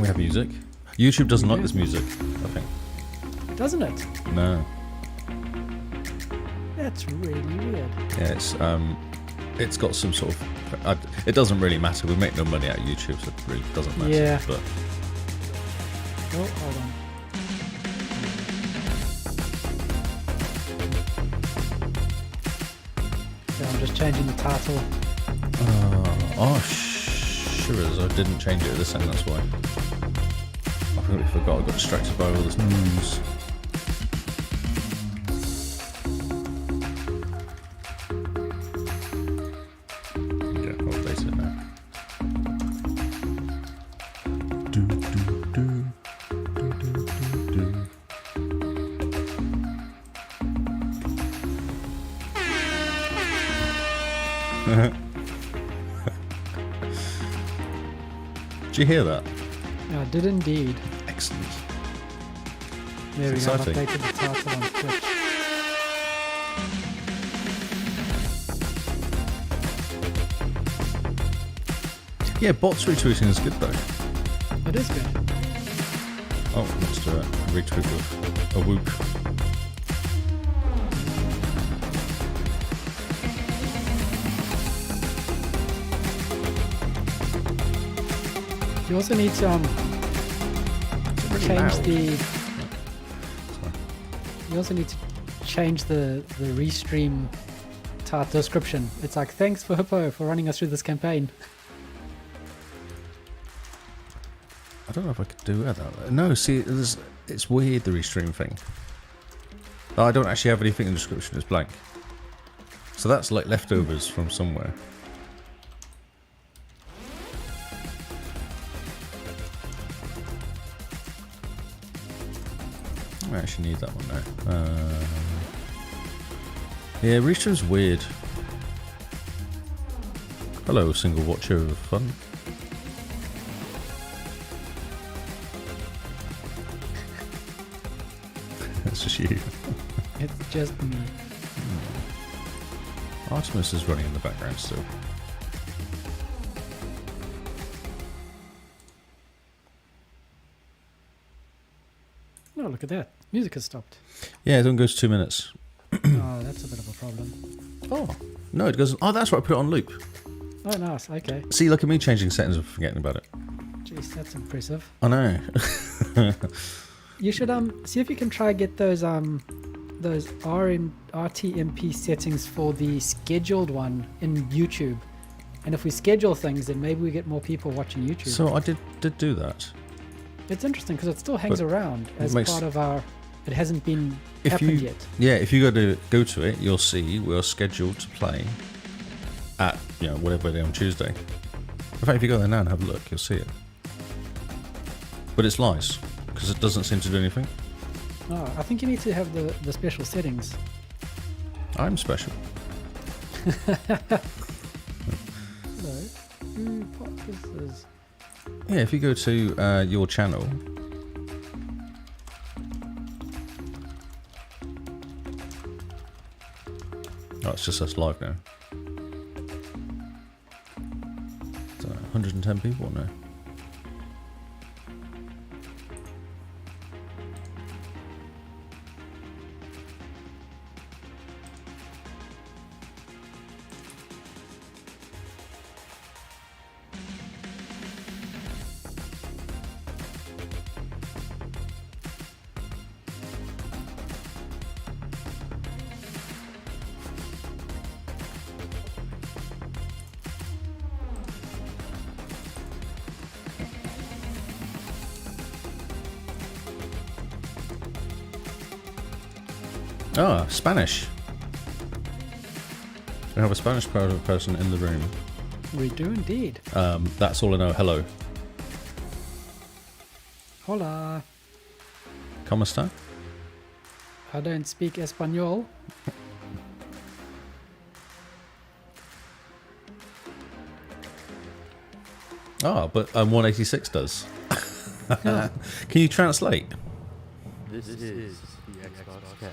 We have music. YouTube doesn't like this music, I think. Doesn't it? No. That's really weird. Yeah, it's got some sort of... it doesn't really matter. We make no money out of YouTube, so it really doesn't matter. Yeah. But Oh, hold on. So I'm just changing the title. Sure is. I didn't change it at this end, that's why. I completely forgot. I got distracted by all this news. Yeah, I'll update it now. Do, do, do. Do, do, do, do. Did you hear that? I did indeed. Excellent. There we It's go. I've exciting. updated the title on Twitch. Yeah, bots retweeting is good though. It is good. Oh, let's do it. Retweet with a whoop. You also need to Really change loud. the. Sorry. You also need to change the restream description. It's like, thanks for Hippo for running us through this campaign. I don't know if I could do that. No, see, it's weird, the restream thing. Oh, I don't actually have anything in the description, it's blank. So that's like leftovers from somewhere. I actually need that one now. Yeah, restream's weird. Hello, single watcher of fun. That's just you. It's just me. Artemis is running in the background still. Oh, look at that. Music has stopped. Yeah, it only goes 2 minutes. Oh, that's a bit of a problem. Oh, no, it goes... Oh, that's right, I put it on loop. Oh, nice. Okay. See, look at me changing settings and forgetting about it. Jeez, that's impressive. I know. You should see if you can try get those RTMP settings for the scheduled one in YouTube. And if we schedule things, then maybe we get more people watching YouTube. So I did do that. It's interesting because it still hangs But around as makes- part of our. It hasn't been If happened you- yet. Yeah, if you go to it, you'll see we're scheduled to play at, whatever day on Tuesday. In fact, if you go there now and have a look, you'll see it. But it's nice, because it doesn't seem to do anything. Oh, I think you need to have the special settings. I'm special. Hello. Who pot this is? Yeah, if you go to your channel... Oh, it's just us live now. So 110 people now. Oh, Spanish. We have a Spanish person in the room. We do indeed. That's all I know. Hello. Hola. ¿Cómo está? I don't speak Espanol. Oh, but 186 does. Can you translate? This is the XboxCast.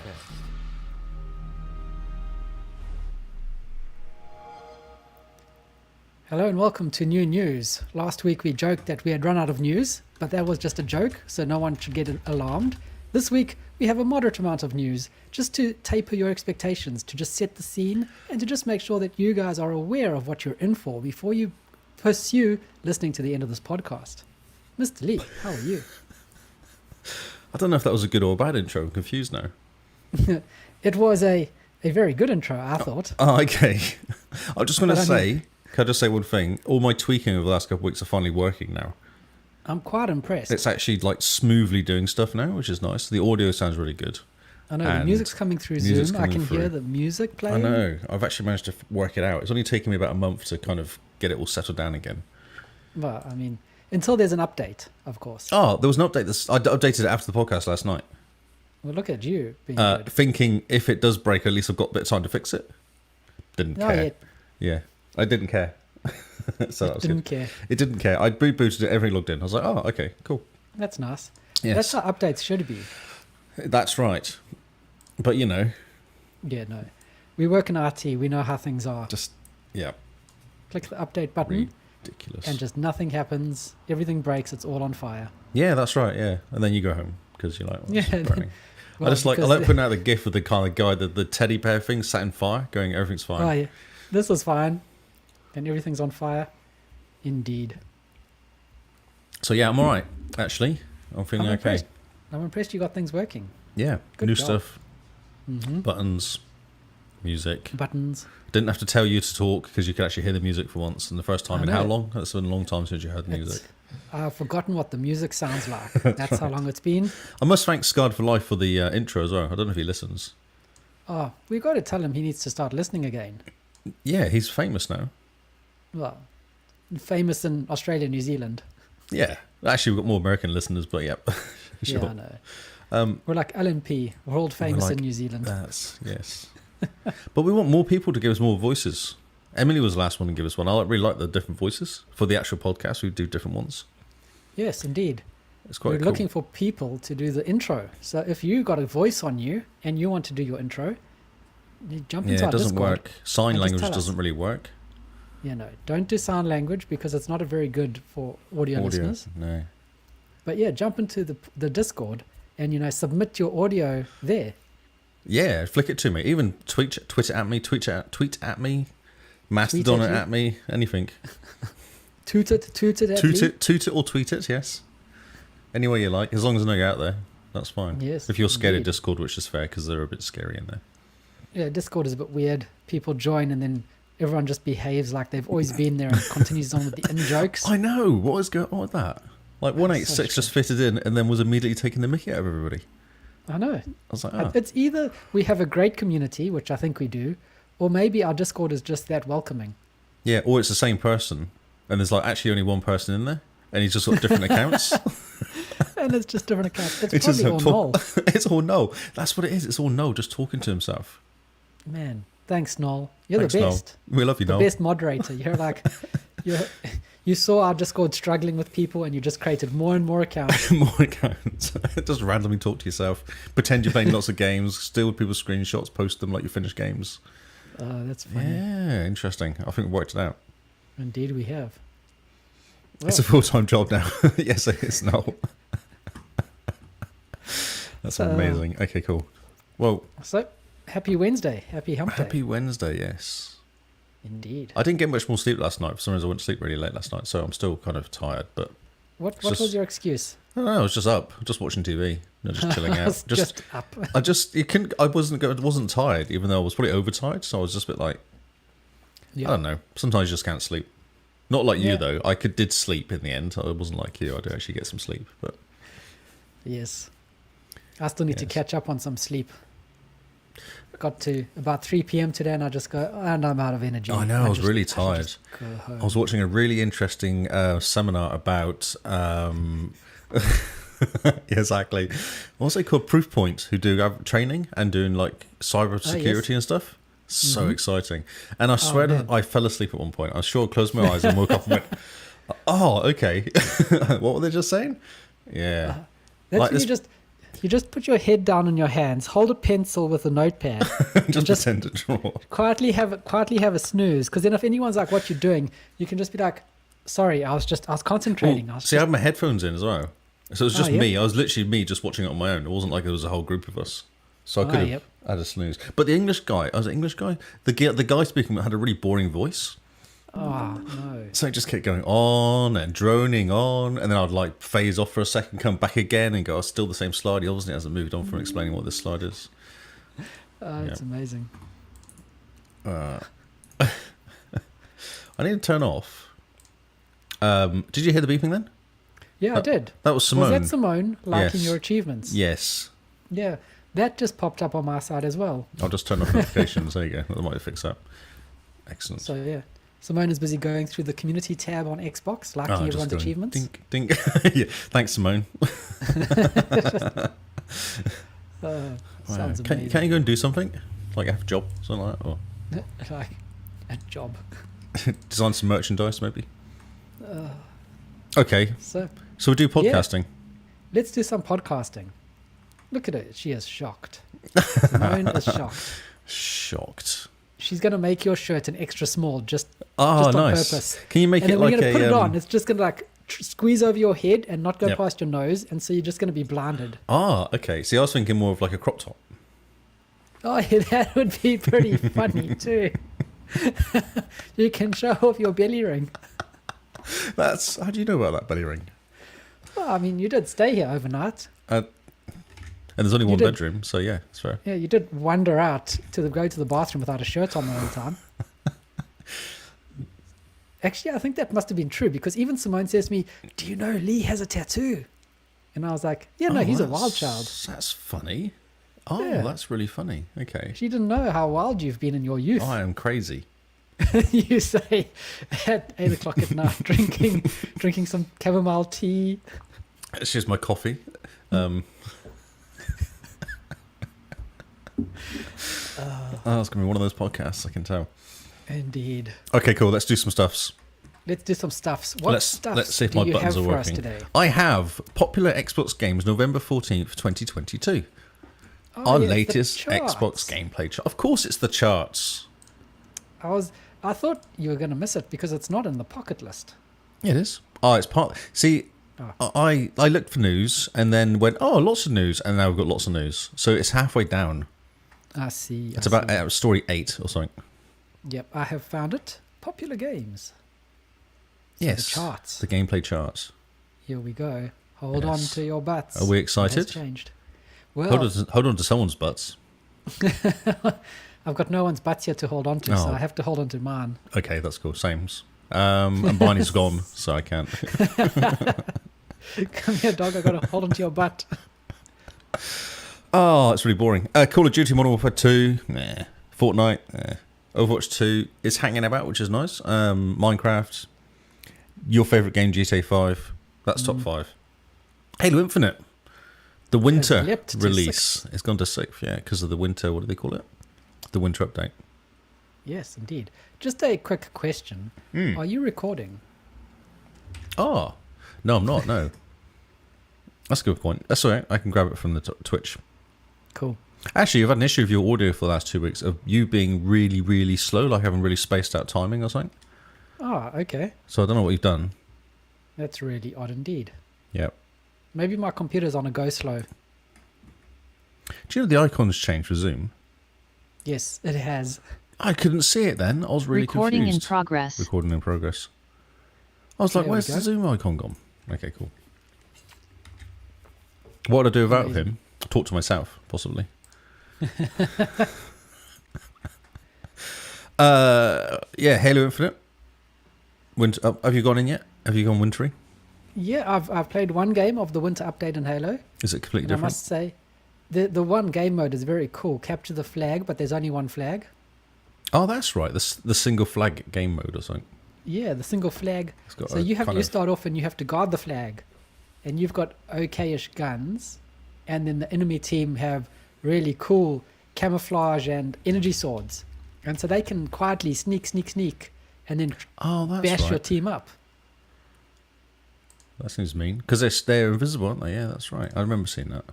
Hello and welcome to new news. Last week we joked that we had run out of news, but that was just a joke, so no one should get alarmed. This week we have a moderate amount of news, just to taper your expectations, to just set the scene, and to just make sure that you guys are aware of what you're in for before you pursue listening to the end of this podcast. Mr. Lee, how are you? I don't know if that was a good or a bad intro. I'm confused now. It was a very good intro, I thought. Oh, okay. I just want to say, can I just say one thing? All my tweaking over the last couple of weeks are finally working now. I'm quite impressed. It's actually like smoothly doing stuff now, which is nice. The audio sounds really good. I know, the music's coming through Zoom. I can hear the music playing. I know. I've actually managed to work it out. It's only taken me about a month to kind of get it all settled down again. Well, I mean, until there's an update, of course. Oh, there was an update. I updated it after the podcast last night. Well, look at you being good. Thinking if it does break, at least I've got a bit of time to fix it. Didn't care. Yeah, I didn't care. So that was didn't good. care. It didn't care. I rebooted it, everything logged in. I was like, oh, okay, cool. That's nice. Yes. That's how updates should be. That's right. But, you know. Yeah, no. We work in IT. We know how things are. Just, yeah. Click the update button. Ridiculous. And just nothing happens. Everything breaks. It's all on fire. Yeah, that's right, yeah. And then you go home because you're like, well, yeah. Well, I like putting out the gif of the kind of guy, the teddy bear thing sat in fire, going, everything's fine. Oh, yeah. This was fine. And everything's on fire. Indeed. So, yeah, I'm all right, actually. I'm feeling okay. Impressed. I'm impressed you got things working. Yeah, Good new job. stuff. Mm-hmm. Buttons, music. Buttons. Didn't have to tell you to talk because you could actually hear the music for once. And the first time in how long? That's been a long time since you heard music. I've forgotten what the music sounds like. That's how long it's been. I must thank Scarred for Life for the intro as well. I don't know if he listens. Oh, we've got to tell him he needs to start listening again. Yeah, he's famous now. Well, famous in Australia, New Zealand. Yeah. Actually, we've got more American listeners, but yeah. Sure. Yeah, I know. We're like LNP, world famous in New Zealand. Yes. But we want more people to give us more voices. Emily was the last one to give us one. I really like the different voices. For the actual podcast, we do different ones. Yes, indeed. It's quite We're cool. looking for people to do the intro. So if you got a voice on you and you want to do your intro, you jump into our Discord. It doesn't work. Sign and language just tell doesn't us. really work. Yeah, no. Don't do sign language because it's not a very good for audio listeners. No. But yeah, jump into the Discord and, submit your audio there. Yeah, flick it to me. Even tweet it at me, tweet at me, Mastodon it at me, anything. Toot it at Toot it or tweet it, yes. Any way you like, as long as I know you're out there, that's fine. Yes, if you're scared of indeed. Discord, which is fair because they're a bit scary in there. Yeah, Discord is a bit weird. People join and then everyone just behaves like they've always been there and continues on with the in-jokes. I know. What is going on with that? Like 186 just fitted in and then was immediately taking the mickey out of everybody. I know. I was like, It's either we have a great community, which I think we do, or maybe our Discord is just that welcoming. Yeah, or it's the same person and there's like actually only one person in there and he's just got different accounts. And it's just different accounts. It's It's probably all null. It's all Noel. That's what it is. It's all Noel just talking to himself. Man, thanks, Noel. You're Thanks, the best. Noel. We love you, The Noel. best moderator. You're like, you saw our Discord struggling with people and you just created more and more accounts. More accounts. Just randomly talk to yourself. Pretend you're playing lots of games. Steal people's screenshots. Post them like you finish games. That's funny. Yeah, interesting. I think we worked it out. Indeed, we have. It's a full-time job now. Yes, it is now. That's amazing. Okay, cool. Well, So, happy Wednesday. Happy hump day. happy Wednesday, yes. Indeed. I didn't get much more sleep last night. For some reason, I went to sleep really late last night, so I'm still kind of tired. But What was your excuse? I don't know. I was just up, just watching TV, just chilling I out. was just up. I wasn't tired, even though I was probably overtired. So I was just a bit like, Yeah. I don't know. Sometimes you just can't sleep. Not like you Yeah. though. I did sleep in the end. I wasn't like you. I did actually get some sleep, but Yes. I still need to Yes. catch up on some sleep. Got to about 3 p.m. today and I just go, and I'm out of energy. I know. I was just- really should tired. just go home. I was watching a really interesting seminar about yeah, exactly. What's it called? Proof Point, who do training and doing like cyber security and stuff. So exciting. And I swear man. I fell asleep at one point. I sure closed my eyes and woke up and went, oh, okay. What were they just saying? Yeah. That's Like when this- you just You just put your head down in your hands, hold a pencil with a notepad, just pretend to draw. quietly have a snooze. Because then if anyone's like, "What you doing?" you can just be like, "Sorry, I was concentrating." Well, see, I had my headphones in as well, so it was just yeah. me. I was literally me just watching it on my own. It wasn't like there was a whole group of us, so I could have yep. had a snooze. But the English guy, the guy speaking had a really boring voice. Oh no! So it just kept going on and droning on, and then I'd like phase off for a second, come back again, and go, "Oh, still the same slide." He obviously hasn't moved on from explaining what this slide is. It's amazing. I need to turn off. Did you hear the beeping then? Yeah, I did. That was Simone. Was that Simone liking Yes. your achievements? Yes. Yeah, that just popped up on my side as well. I'll just turn off notifications. There you go. That might fix that. Excellent. So yeah, Simone is busy going through the community tab on Xbox, liking just everyone's going achievements. Dink, dink. Yeah. Thanks, Simone. Sounds Can't amazing. you go and do something? Like have a job, something like that? Or Like a job. design some merchandise, maybe? Okay, So so we do podcasting. let's do some podcasting. Look at it. She is shocked. Simone is shocked. Shocked. She's going to make your shirt an extra small just Oh, on nice. purpose. Can you make And it then we're like going to put it a... on. It's just going to like squeeze over your head and not go Yep. past your nose. And so you're just going to be blinded. okay. See, I was thinking more of like a crop top. Oh, yeah, that would be pretty funny too. You can show off your belly ring. How do you know about that belly ring? Well, I mean, you did stay here overnight. And there's only one did. bedroom, so yeah, it's fair. Yeah, you did wander out go to the bathroom without a shirt on the whole time. Actually, I think that must have been true because even Simone says to me, "Do you know Lee has a tattoo?" And I was like, "Yeah, no, he's a wild child." That's funny. Oh, Yeah. that's really funny. Okay. She didn't know how wild you've been in your youth. I am crazy. You say at 8 o'clock at night, drinking some chamomile tea. It's just my coffee. It's going to be one of those podcasts, I can tell. Indeed. Okay, cool. Let's do some stuffs. Let's do some stuffs. What stuffs let's see if do my you buttons have are for us working. today? I have popular Xbox games, November 14th, 2022. Oh, Our yeah, it's the latest charts. Xbox gameplay chart. Of course, it's the charts. I thought you were going to miss it because it's not in the pocket list. It is. Oh, it's part. See, Oh. I looked for news and then went, oh, lots of news, and now we've got lots of news. So it's halfway down. I see. It's about story 8 or something. Yep, I have found it. Popular games. So Yes. The charts. The gameplay charts. Here we go. Hold on Yes. to your butts. Are we It has excited? changed. Well, Hold on to someone's butts. I've got no one's butts here to hold on to, so Oh. I have to hold on to mine. Okay, that's cool. Same's. And Barney's gone, so I can't. Come here, dog. I've got to hold on to your butt. Oh, it's really boring. Call of Duty Modern Warfare 2. Nah. Fortnite. Nah. Overwatch 2 is hanging about, which is nice. Minecraft. Your favourite game, GTA 5. That's top 5. Halo Infinite. The winter leapt to release. It's gone to 6th, yeah, because of the winter, what do they call it? The winter update. Yes, indeed. Just a quick question. Are you recording? Oh, no, I'm not, no. That's a good point. That's all right. I can grab it from the Twitch. Cool. Actually, I've had an issue with your audio for the last 2 weeks of you being really, really slow, like having really spaced out timing or something. Oh, okay. So I don't know what you've done. That's really odd indeed. Yep. Maybe my computer's on a go slow. Do you know the icon's changed for Zoom? Yes, it has. I couldn't see it then. I was really Recording confused. in progress. Recording in progress. I was like, There we where's go. the Zoom icon gone? Okay, cool. What would I do without Amazing. him? Talk to myself, possibly. Yeah, Halo Infinite. Winter. Have you gone in yet? Have you gone wintry? Yeah, I've played one game of the winter update in Halo. Is it completely And I different? must say, the one game mode is very cool. Capture the flag, but there's only one flag. Oh, that's right. The single flag game mode or something. Yeah, the single flag. It's got So a you kind of- start off and you have to guard the flag, and you've got okayish guns, and then the enemy team have really cool camouflage and energy swords, and so they can quietly sneak, and then Oh, that's bash your right. team up. That seems mean because they're invisible, aren't they? Yeah, that's right. I remember seeing that.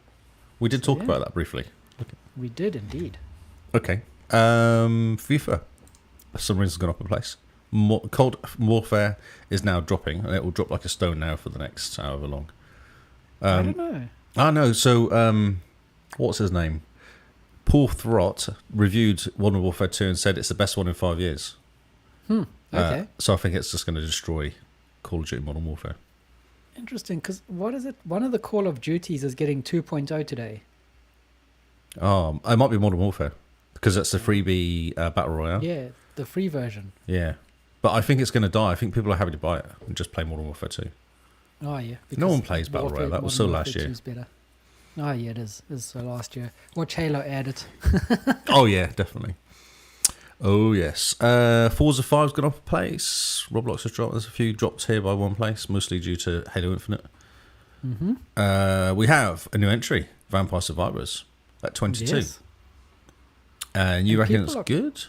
We did talk yeah. about that briefly. We did indeed. Okay. FIFA. For some reason, has gone up a place. Cold Warfare is now dropping, and it will drop like a stone now for the next however long. I don't know. I know. So, what's his name? Paul Thrott reviewed Modern Warfare 2 and said it's the best one in 5 years. Okay. So I think it's just going to destroy Call of Duty Modern Warfare. Interesting, because what is it? One of the Call of Duties is getting 2.0 today. It might be Modern Warfare because that's the freebie battle royale. Yeah, the free version. Yeah, but I think it's going to die. I think people are happy to buy it and just play Modern Warfare 2. Oh yeah. No one plays battle royale. That was so last year. Better. Oh yeah, it is. It's so last year. Watch Halo add it. Oh yeah, definitely. Oh yes. Forza 5's gone off a place. Roblox has dropped. There's a few drops here by one place, mostly due to Halo Infinite. We have a new entry, Vampire Survivors, at 22. Yes. And you reckon it's people are- good?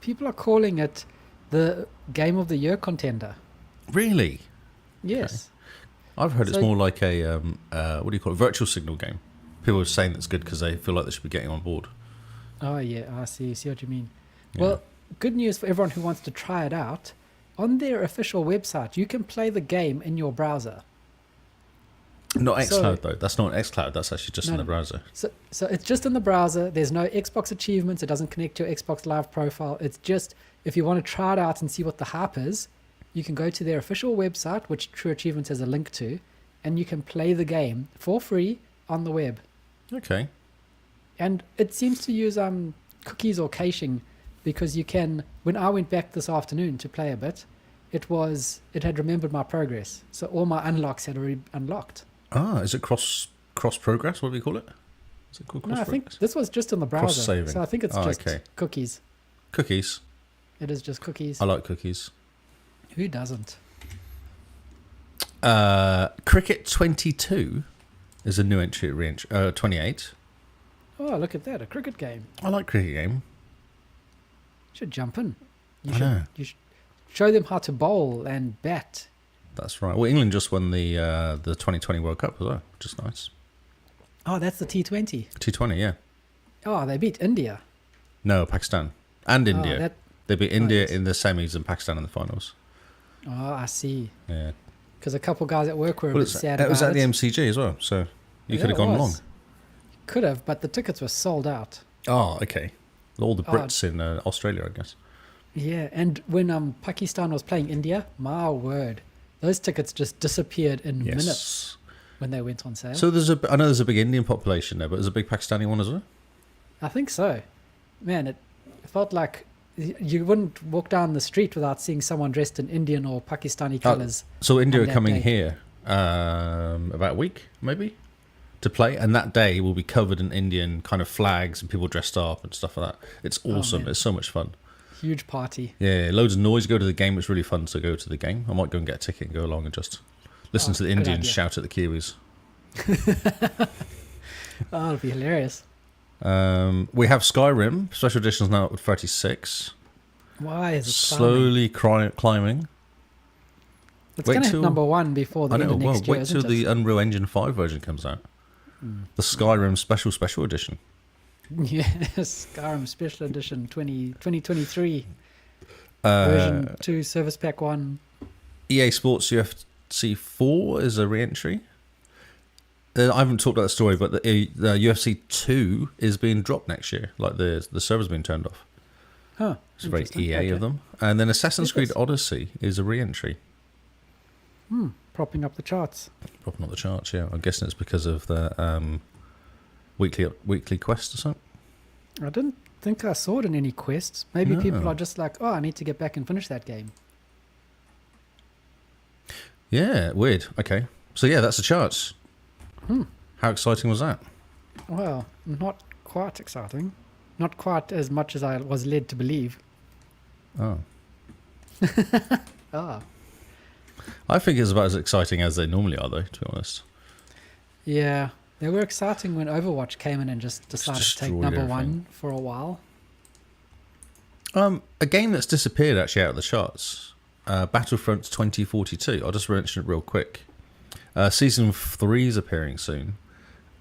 People are calling it the Game of the Year contender. Really? Yes. I've heard it's So- more like a what do you call it? Virtual signal game. People are saying that's good because they feel like they should be getting on board. Oh yeah, I see what you mean. Yeah. Well, good news for everyone who wants to try it out. On their official website, you can play the game in your browser. Not So- xCloud though. That's not xCloud. That's actually just in the browser. So it's just in the browser. There's no Xbox achievements. It doesn't connect to your Xbox Live profile. It's just, if you want to try it out and see what the hype is, you can go to their official website, which True Achievements has a link to, and you can play the game for free on the web. Okay. And it seems to use cookies or caching, because you can, when I went back this afternoon to play a bit, it had remembered my progress. So all my unlocks had already unlocked. Is it cross progress? What do we call it? Is it called cross No, I progress? think this was just in the browser. Cross-saving. So I think it's just okay. cookies. Cookies. It is just cookies. I like cookies. Who doesn't? Cricket 22 is a new entry at 28. Oh, look at that. A cricket game. I like cricket game. Should jump in. I know. You should show them how to bowl and bat. That's right. Well, England just won the 2020 World Cup as well, which is nice. Oh, that's the T20. T20, yeah. Oh, they beat India. No, Pakistan and India. They beat India yes. in the semis and Pakistan in the finals. Oh, I see. Yeah. Because a couple guys at work were a Well, bit sad it was about at the MCG as well, so you could have gone along. Could have, but the tickets were sold out. Oh, okay. All the Brits in Australia, I guess. Yeah, and when Pakistan was playing India, my word, those tickets just disappeared in minutes when they went on sale. So I know there's a big Indian population there, but there's a big Pakistani one as well. I think so. Man, it felt like you wouldn't walk down the street without seeing someone dressed in Indian or Pakistani colours. So India on are that coming day. here about a week, maybe, to play, and that day will be covered in Indian kind of flags and people dressed up and stuff like that. It's awesome. man. It's so much fun. Huge party. Yeah, loads of noise. Go to the game. It's really fun to go to the game. I might go and get a ticket and go along and just listen to the good Indians idea. shout at the Kiwis. Oh, it'll be hilarious. We have Skyrim special editions now at 36. Why is it Slowly climbing. It's wait going to till- hit number one before the I end know. of Well, next year, wait till isn't the it? Unreal Engine 5 version comes out. The Skyrim special edition. Yes, Skyrim Special Edition 2023. Version 2, Service Pack 1. EA Sports UFC 4 is a re-entry. I haven't talked about the story, but the UFC 2 is being dropped next year. Like the server's been turned off. Huh. It's very interesting. EA Okay. of them. And then Assassin's Yes, Creed yes. Odyssey is a re-entry. Propping up the charts. Probably not the charts, yeah. I'm guessing it's because of the weekly quest or something. I didn't think I saw it in any quests. Maybe people No. are just like, oh, I need to get back and finish that game. Yeah, weird. Okay. So yeah, that's the charts. How exciting was that? Well, not quite exciting. Not quite as much as I was led to believe. Oh. Ah. I think it's about as exciting as they normally are, though, to be honest. Yeah. They were exciting when Overwatch came in and just decided to take destroyed number everything. one for a while. A game that's disappeared actually out of the charts, Battlefront 2042. I'll just mention it real quick. Season 3 is appearing soon,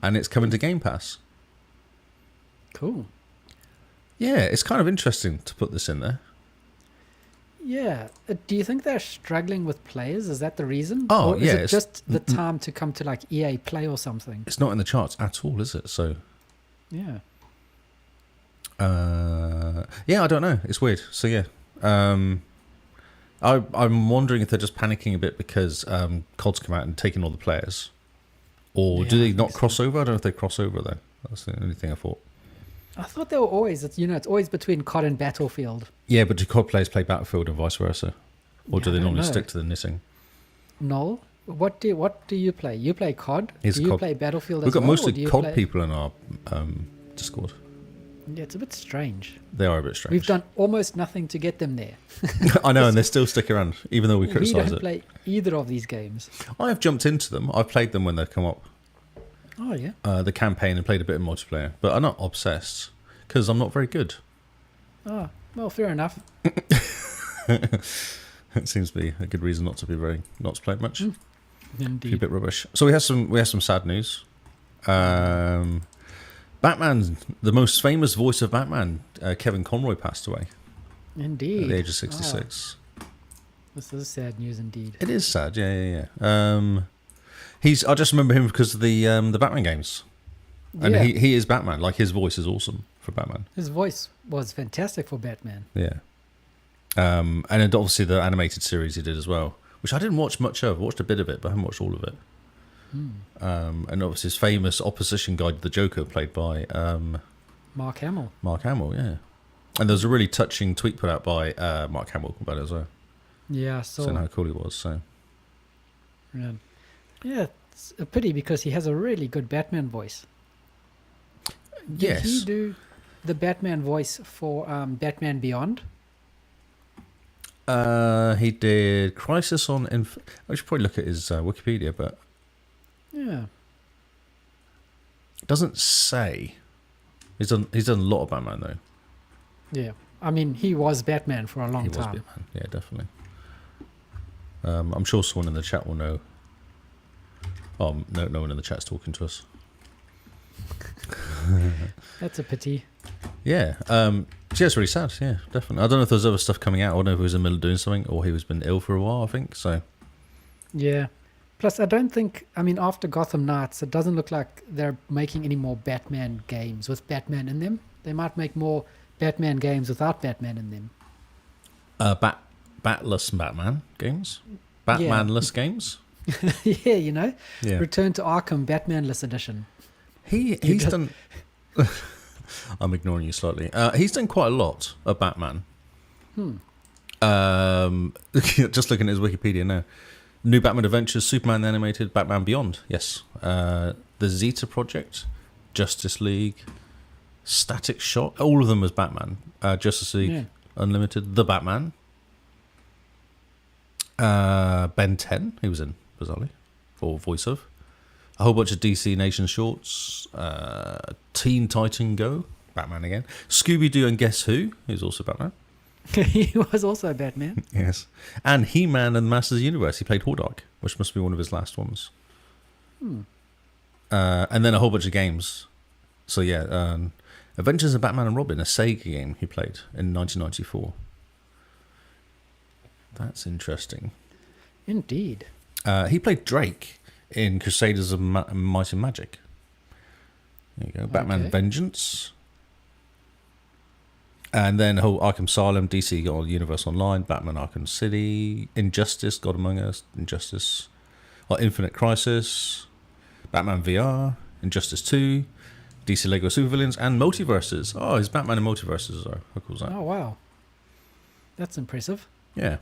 and it's coming to Game Pass. Cool. Yeah, it's kind of interesting to put this in there. Yeah. Do you think they're struggling with players? Is that the reason? Oh, or is yeah, it just the time to come to like EA Play or something? It's not in the charts at all, is it? So, Yeah. yeah, I don't know. It's weird. So yeah, I'm wondering if they're just panicking a bit because COD's come out and taken all the players, or Yeah, do I they think not so. cross over? I don't know if they cross over though. That's the only thing I thought. I thought they were always, it's always between COD and Battlefield. Yeah, but do COD players play Battlefield and vice versa, or do Yeah, they I don't normally know. stick to the knitting? Noel, what do you play? You play COD? He's do you COD. play Battlefield We've as got well? or do mostly you COD play- people in our Discord. Yeah, it's a bit strange. They are a bit strange. We've done almost nothing to get them there. I know, and they still stick around, even though we We criticise don't it. play either of these games. I have jumped into them. I've played them when they come up, Oh, yeah. the campaign, and played a bit of multiplayer. But I'm not obsessed because I'm not very good. Oh, well, fair enough. It seems to be a good reason not to play much. Be a Indeed. bit rubbish. So we have some sad news. Batman, the most famous voice of Batman, Kevin Conroy, passed away Indeed. at the age of 66. Oh, this is sad news indeed. It is sad, yeah. I just remember him because of the Batman games, and Yeah. he is Batman. Like his voice is awesome for Batman. His voice was fantastic for Batman. Yeah. And then obviously the animated series he did as well, which I didn't watch much of. I watched a bit of it, but I haven't watched all of it. And obviously his famous opposition guy to the Joker, played by Mark Hamill. Mark Hamill, yeah. And there was a really touching tweet put out by Mark Hamill about it as well, Yeah, saying how cool he was. So yeah, it's a pity because he has a really good Batman voice. Did yes, he do the Batman voice for Batman Beyond? he did Crisis on I should probably look at his Wikipedia, but Yeah. it doesn't say. He's done a lot of Batman though. Yeah. I mean, he was Batman for a long He was time. Batman, yeah, definitely. I'm sure someone in the chat will know. Oh, no one in the chat's talking to us. That's a pity. Yeah, so yeah, it's really sad. Yeah, definitely. I don't know if there's other stuff coming out. I don't know if he was in the middle of doing something or he was been ill for a while. I think so. Yeah. Plus, I don't think, after Gotham Knights, it doesn't look like they're making any more Batman games with Batman in them. They might make more Batman games without Batman in them. Batless Batman games, Batmanless games. Yeah, Yeah, Return to Arkham Batmanless Edition. he's just- done. I'm ignoring you slightly. He's done quite a lot of Batman. Just looking at his Wikipedia now. New Batman Adventures, Superman the Animated, Batman Beyond. Yes. The Zeta Project, Justice League, Static Shock. All of them as Batman. Justice League Yeah. Unlimited, The Batman. Ben 10, he was in, bizarrely, or voice of. A whole bunch of DC Nation shorts. Teen Titan Go, Batman again. Scooby-Doo and Guess Who, who's also Batman. He was also Batman. Yes. And He-Man and Masters of the Universe. He played Hordak, which must be one of his last ones. And then a whole bunch of games. So yeah, Adventures of Batman and Robin, a Sega game he played in 1994. That's interesting. Indeed. He played Drake in Crusaders of Might and Magic. There you go. Batman Okay. Vengeance. And then whole Arkham Asylum, DC Universe Online, Batman Arkham City, Injustice, God Among Us, Injustice, Infinite Crisis, Batman VR, Injustice 2, DC Lego Supervillains, and Multiverses. Oh, he's Batman in Multiverses. How cool is that? Oh, wow. That's impressive. Yeah.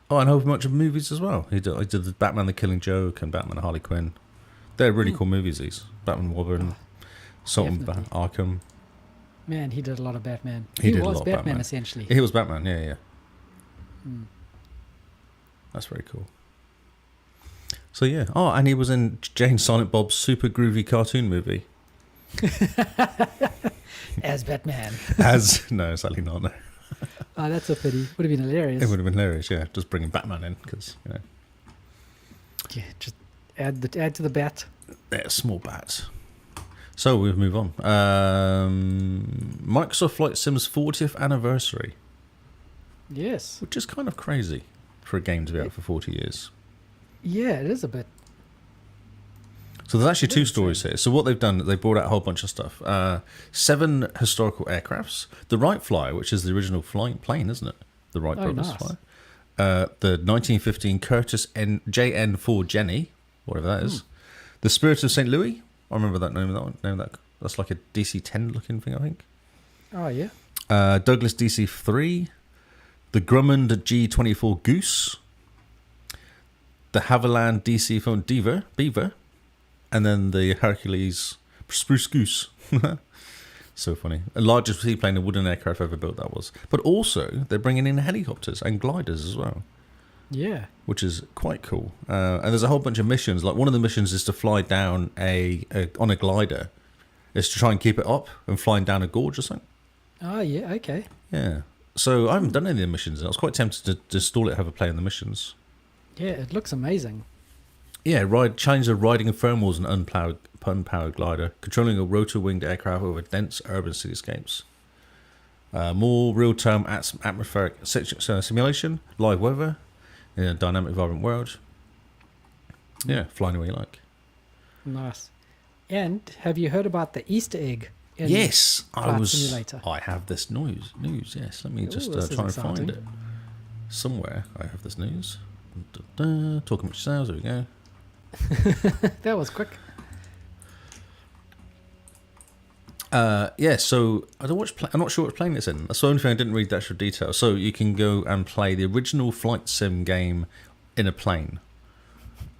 Oh, and a whole bunch of movies as well. He did the Batman the Killing Joke and Batman and Harley Quinn. They're really cool movies, these. Batman Robin, Salt and definitely. Arkham. Man, he did a lot of Batman. He did a was lot of Batman, Batman. essentially. He was Batman, yeah. That's very cool. So yeah. Oh, and he was in Jane Silent Bob's super groovy cartoon movie. As Batman. No, sadly not. No. Oh, that's a pity. Would have been hilarious. It would have been hilarious, yeah. Just bringing Batman in, because, Yeah, just Add to the bat. Yeah, small bat. So we'll move on. Microsoft Flight Sim's 40th anniversary, Yes. which is kind of crazy for a game to be out for 40 years. Yeah, it is a bit. So there's actually two stories here. So what they've done, they brought out a whole bunch of stuff. 7 historical aircrafts. The Wright Flyer, which is the original flying plane, isn't it? The Wright brothers nice. flyer. The 1915 Curtiss JN4 Jenny, whatever that is. The Spirit of St. Louis. I remember that name. That's like a DC-10 looking thing, I think. Oh, yeah. Douglas DC-3. The Grumman G24 Goose. The Havilland DC-4 Beaver. And then the Hercules Spruce Goose. So funny. The largest seaplane and wooden aircraft ever built, that was. But also, they're bringing in helicopters and gliders as well, Yeah. which is quite cool. And there's a whole bunch of missions. Like, one of the missions is to fly down on a glider. It's to try and keep it up and flying down a gorge or something. Oh, yeah, okay. Yeah. So I haven't done any of the missions. I was quite tempted to install it, have a play in the missions. Yeah, it looks amazing. Yeah, change the riding of thermals and unpowered glider, controlling a rotor-winged aircraft over dense urban cityscapes. More real-time atmospheric simulation, live weather, in a dynamic, vibrant world. Yeah, flying away you like. Nice. And have you heard about the Easter egg in Yes, Flight Simulator? I have this news. Yes, let me just this is try and find exciting. it. Somewhere I have this news. Talking much sales, there we go. That was quick. Yeah, so I'm not sure what plane it's in. That's the only thing I didn't read the actual details. So you can go and play the original flight sim game in a plane.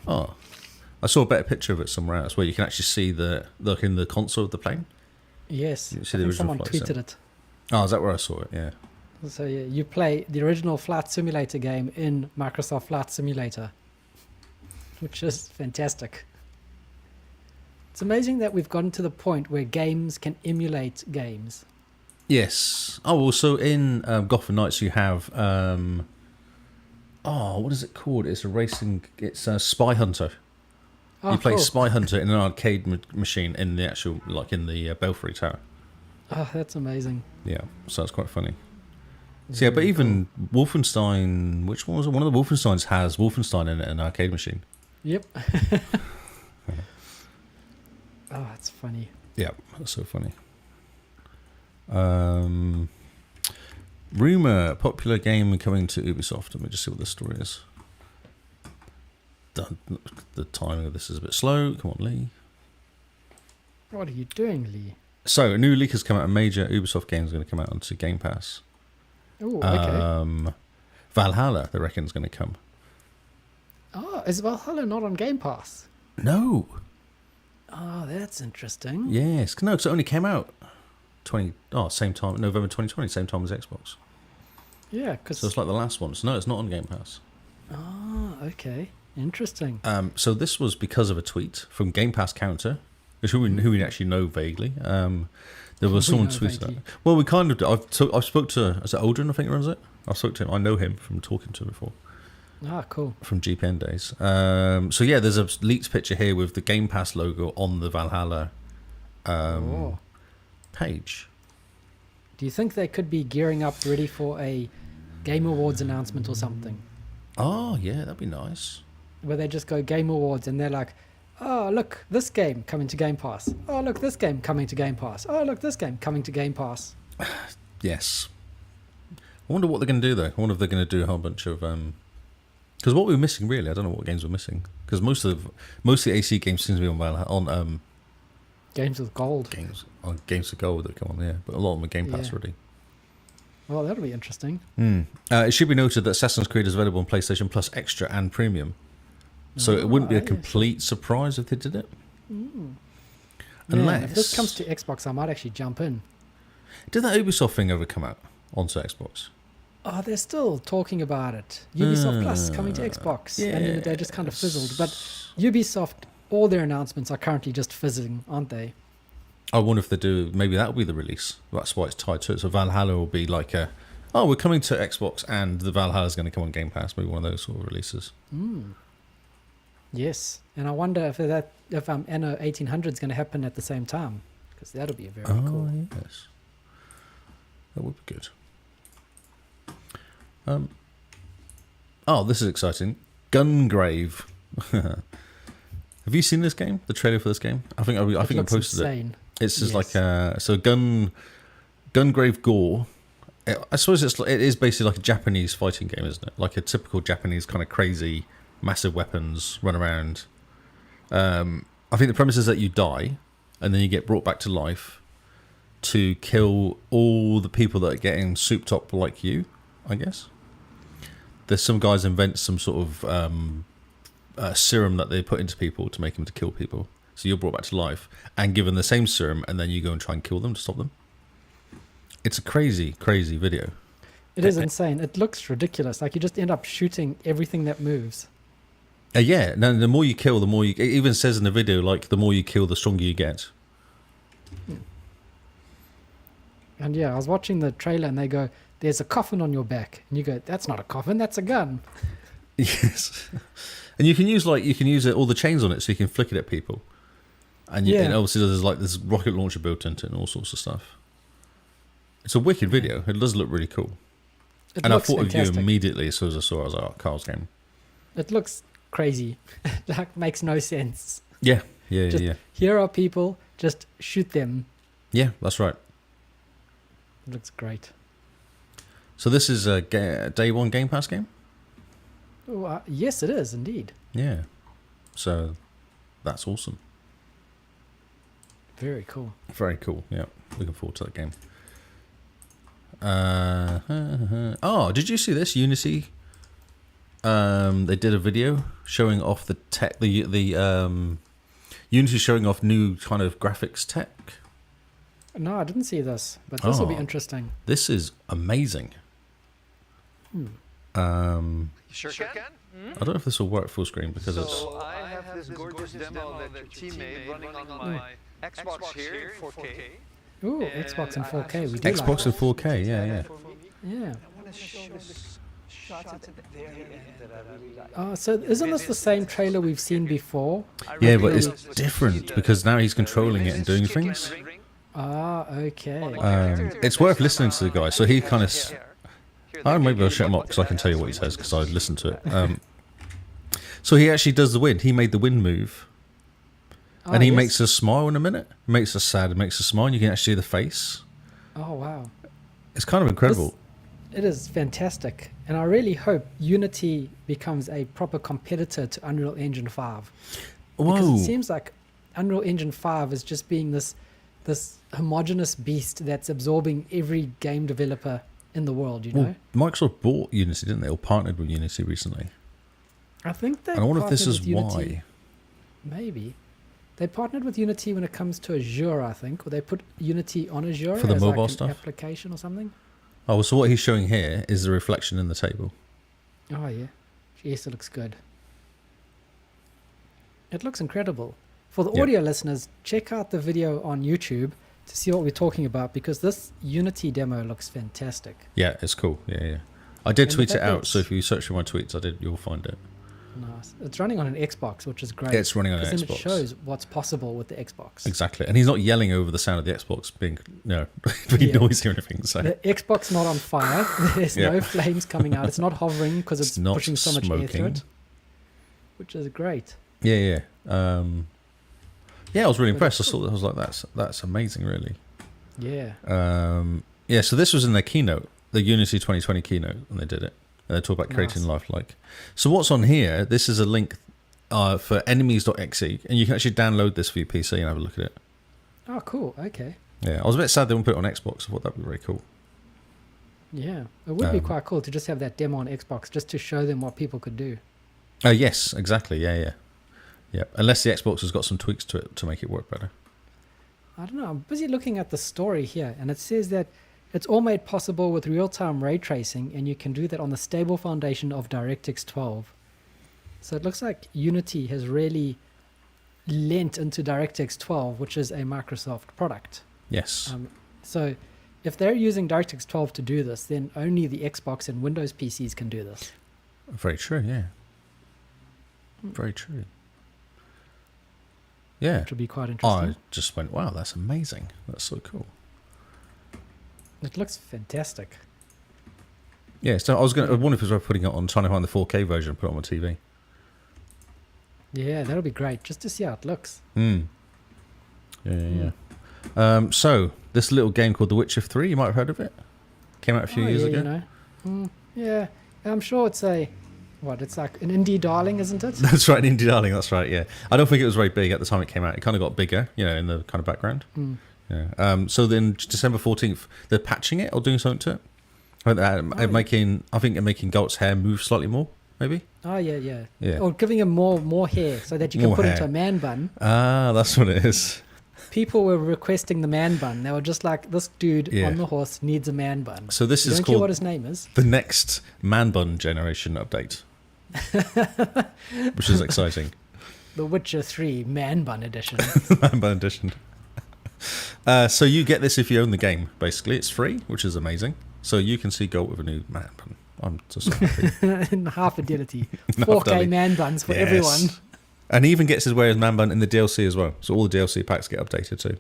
Oh, I saw a better picture of it somewhere else where you can actually see in the console of the plane. Yes. You I see the think original someone flight tweeted sim. it. Oh, is that where I saw it? Yeah. So yeah, you play the original Flight Simulator game in Microsoft Flight Simulator, which is fantastic. It's amazing that we've gotten to the point where games can emulate games. Yes. Oh, well, so in Gotham Knights you have what is it called? It's a Spy Hunter. Oh, You play cool. Spy Hunter in an arcade machine in the actual, like in the Belfry Tower. Oh, that's amazing. Yeah, so that's quite funny. So yeah, but even Wolfenstein, which one was it? One of the Wolfensteins has Wolfenstein in it, an arcade machine. Yep. Oh, that's funny. Yeah, that's so funny. Rumor, popular game coming to Ubisoft. Let me just see what this story is. The timing of this is a bit slow. Come on, Lee. What are you doing, Lee? So, a new leak has come out. A major Ubisoft game is going to come out onto Game Pass. Oh, okay. Valhalla, they reckon, is going to come. Oh, is Valhalla not on Game Pass? No. Oh, that's interesting. Yes. No, because it only came out same time, November 2020, same time as Xbox. Yeah, because... So it's like the last one. So no, it's not on Game Pass. Oh, okay. Interesting. So this was because of a tweet from Game Pass Counter, who we actually know vaguely. There was someone tweeted that. Well, we kind of. I spoke to. Is it Aldrin? I think runs it. I spoke to him. I know him from talking to him before. Ah, cool. From GPN days. So yeah, there's a leaked picture here with the Game Pass logo on the Valhalla page. Do you think they could be gearing up ready for a Game Awards announcement or something? Oh yeah, that'd be nice. Where they just go Game Awards and they're like, oh, look, this game coming to Game Pass. Oh, look, this game coming to Game Pass. Oh, look, this game coming to Game Pass. Yes. I wonder what they're going to do though. I wonder if they're going to do a whole bunch of because what we're missing really, I don't know what games we're missing, because most of the AC games seem to be on Games with gold. games of gold that come on there, but a lot of them are Game Pass already. Well, that'll be interesting. It should be noted that Assassin's Creed is available on PlayStation Plus Extra and Premium, so it wouldn't be a complete surprise if they did it. Unless if this comes to Xbox, I might actually jump in. Did that Ubisoft thing ever come out onto Xbox? Oh, they're still talking about it. Ubisoft Plus coming to Xbox. And then they just kind of fizzled. But Ubisoft, all their announcements are currently just fizzling, aren't they? I wonder if they do. Maybe that'll be the release. That's why it's tied to it. So Valhalla will be like we're coming to Xbox and the Valhalla's going to come on Game Pass. Maybe one of those sort of releases. Yes, and I wonder if Anno 1800 is going to happen at the same time, because that'll be very cool. Yes, that would be good. This is exciting. Gungrave. Have you seen this game? The trailer for this game? I think I posted insane. it. It's just like Gungrave Gore. I suppose it is basically like a Japanese fighting game, isn't it? Like a typical Japanese kind of crazy, massive weapons, run around. I think the premise is that you die, and then you get brought back to life to kill all the people that are getting souped up like you, I guess. There's some guys invent some sort of serum that they put into people to make them to kill people. So you're brought back to life and given the same serum, and then you go and try and kill them to stop them. It's a crazy, crazy video. It is insane. It looks ridiculous. Like you just end up shooting everything that moves. Yeah. No, the more you kill, the more you... It even says in the video, like, the more you kill, the stronger you get. And yeah, I was watching the trailer and they go, there's a coffin on your back. And you go, that's not a coffin, that's a gun. Yes. And you can use all the chains on it so you can flick it at people. And, and obviously there's like this rocket launcher built into it and all sorts of stuff. It's a wicked video. It does look really cool. And I thought of you immediately as soon as I saw it. I was like, oh, Carl's game. It looks crazy. Like, makes no sense. Yeah. Here are people, just shoot them. Yeah, that's right. It looks great. So this is a day one Game Pass game? Oh, yes, it is, indeed. Yeah. So that's awesome. Very cool. Very cool, yeah. Looking forward to that game. Did you see this? Unity. They did a video showing off the tech. The Unity showing off new kind of graphics tech. No, I didn't see this, but this will be interesting. This is amazing. You sure can? I don't know if this will work full screen because it's... So I have this gorgeous demo that your team made running on my Xbox here in 4K. Ooh, Xbox in 4K. We do Xbox in 4K, yeah. Yeah. I want to show this shot at the very end that I really like. Oh, so isn't this the same trailer we've seen before? Yeah, but it's different because now he's controlling it and doing things. Ah, okay. It's worth listening to the guy. So he kind of... maybe I'll shut him up because I can tell you what he says because I listened to it. So he actually does the wind. He made the wind move. And he makes us smile in a minute. Makes us sad, makes us smile, and you can actually see the face. Oh, wow. It's kind of incredible. It is fantastic. And I really hope Unity becomes a proper competitor to Unreal Engine 5. Whoa. Because it seems like Unreal Engine 5 is just being this homogenous beast that's absorbing every game developer in the world, you know? Microsoft bought Unity, didn't they? Or partnered with Unity recently. I think they I wonder if this is why. Maybe. They partnered with Unity when it comes to Azure, I think, or they put Unity on Azure for the as mobile like an stuff application or something. Oh, so what he's showing here is the reflection in the table. Oh yeah, yes, it looks good. It looks incredible. For the audio listeners, check out the video on YouTube to see what we're talking about because this Unity demo looks fantastic. Yeah, it's cool. Yeah. I did tweet it out, so if you search for my tweets, you'll find it. Nice. It's running on an Xbox, which is great. Yeah, it's running on an Xbox. Then it shows what's possible with the Xbox. Exactly. And he's not yelling over the sound of the Xbox being noisy or anything. So. The Xbox not on fire. There's no flames coming out. It's not hovering because it's not pushing so much air through it. Which is great. Yeah. I was really impressed. I saw that. I was like, that's amazing, really. Yeah. So this was in their keynote, the Unity 2020 keynote, and they did it. And they talk about creating lifelike. So what's on here, this is a link for enemies.exe, and you can actually download this for your PC and have a look at it. Oh, cool. Okay. Yeah, I was a bit sad they wouldn't put it on Xbox. I thought that would be very cool. Yeah, it would be quite cool to just have that demo on Xbox just to show them what people could do. Yes, exactly. Yeah. Unless the Xbox has got some tweaks to it to make it work better. I don't know. I'm busy looking at the story here, and it says that it's all made possible with real-time ray tracing, and you can do that on the stable foundation of DirectX 12. So it looks like Unity has really lent into DirectX 12, which is a Microsoft product. Yes. So if they're using DirectX 12 to do this, then only the Xbox and Windows PCs can do this. Very true, yeah. Very true. Yeah. which will be quite interesting. I just went, wow, that's amazing. That's so cool. It looks fantastic. Yeah, so I wonder if it was worth putting it on, trying to find the 4K version and put it on my TV. Yeah, that'll be great, just to see how it looks. Yeah. So, this little game called The Witcher 3, you might have heard of it. Came out a few years ago. Yeah, I'm sure it's it's like an indie darling, isn't it? That's right, Indie Darling, that's right, yeah. I don't think it was very big at the time it came out. It kind of got bigger, in the kind of background. Yeah. So then December 14th, they're patching it or doing something to it. I think they're making Geralt's hair move slightly more, maybe. Oh, yeah. Yeah. Or giving him more hair so that you can More put hair. into a man bun. Ah, that's what it is. People were requesting the man bun. They were just like, this dude Yeah. on the horse needs a man bun. So this You is don't care called what his name is. the next Man Bun generation update. Which is exciting. The Witcher 3 Man Bun Edition. Man Bun edition. So you get this if you own the game, basically. It's free, which is amazing. So you can see Geralt with a new man bun. I'm just so happy. In half fidelity. Half 4K fidelity. man buns for Yes. everyone. And he even gets his way as man bun in the DLC as well. So all the DLC packs get updated too.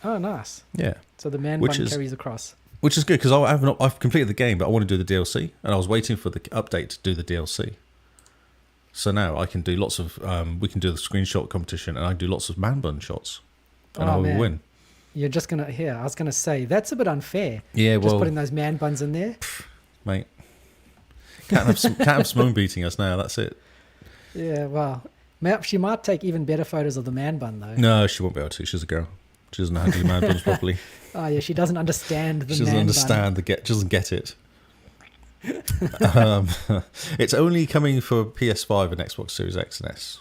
Oh, nice. Yeah. So the man Which bun is- carries across. Which is good because I've completed the game, but I want to do the DLC. And I was waiting for the update to do the DLC. So now I can do lots of, we can do the screenshot competition and I do lots of man bun shots. And I will man. win. You're just going to, I was going to say, that's a bit unfair. Yeah, Just well, putting those man buns in there. mate. Can't have Simone beating us now, that's it. Yeah, well, she might take even better photos of the man bun, though. No, she won't be able to. She's a girl. She doesn't know how to do man buns properly. Oh, yeah, she doesn't understand the She man doesn't understand she doesn't get it. It's only coming for PS5 and Xbox Series X and S.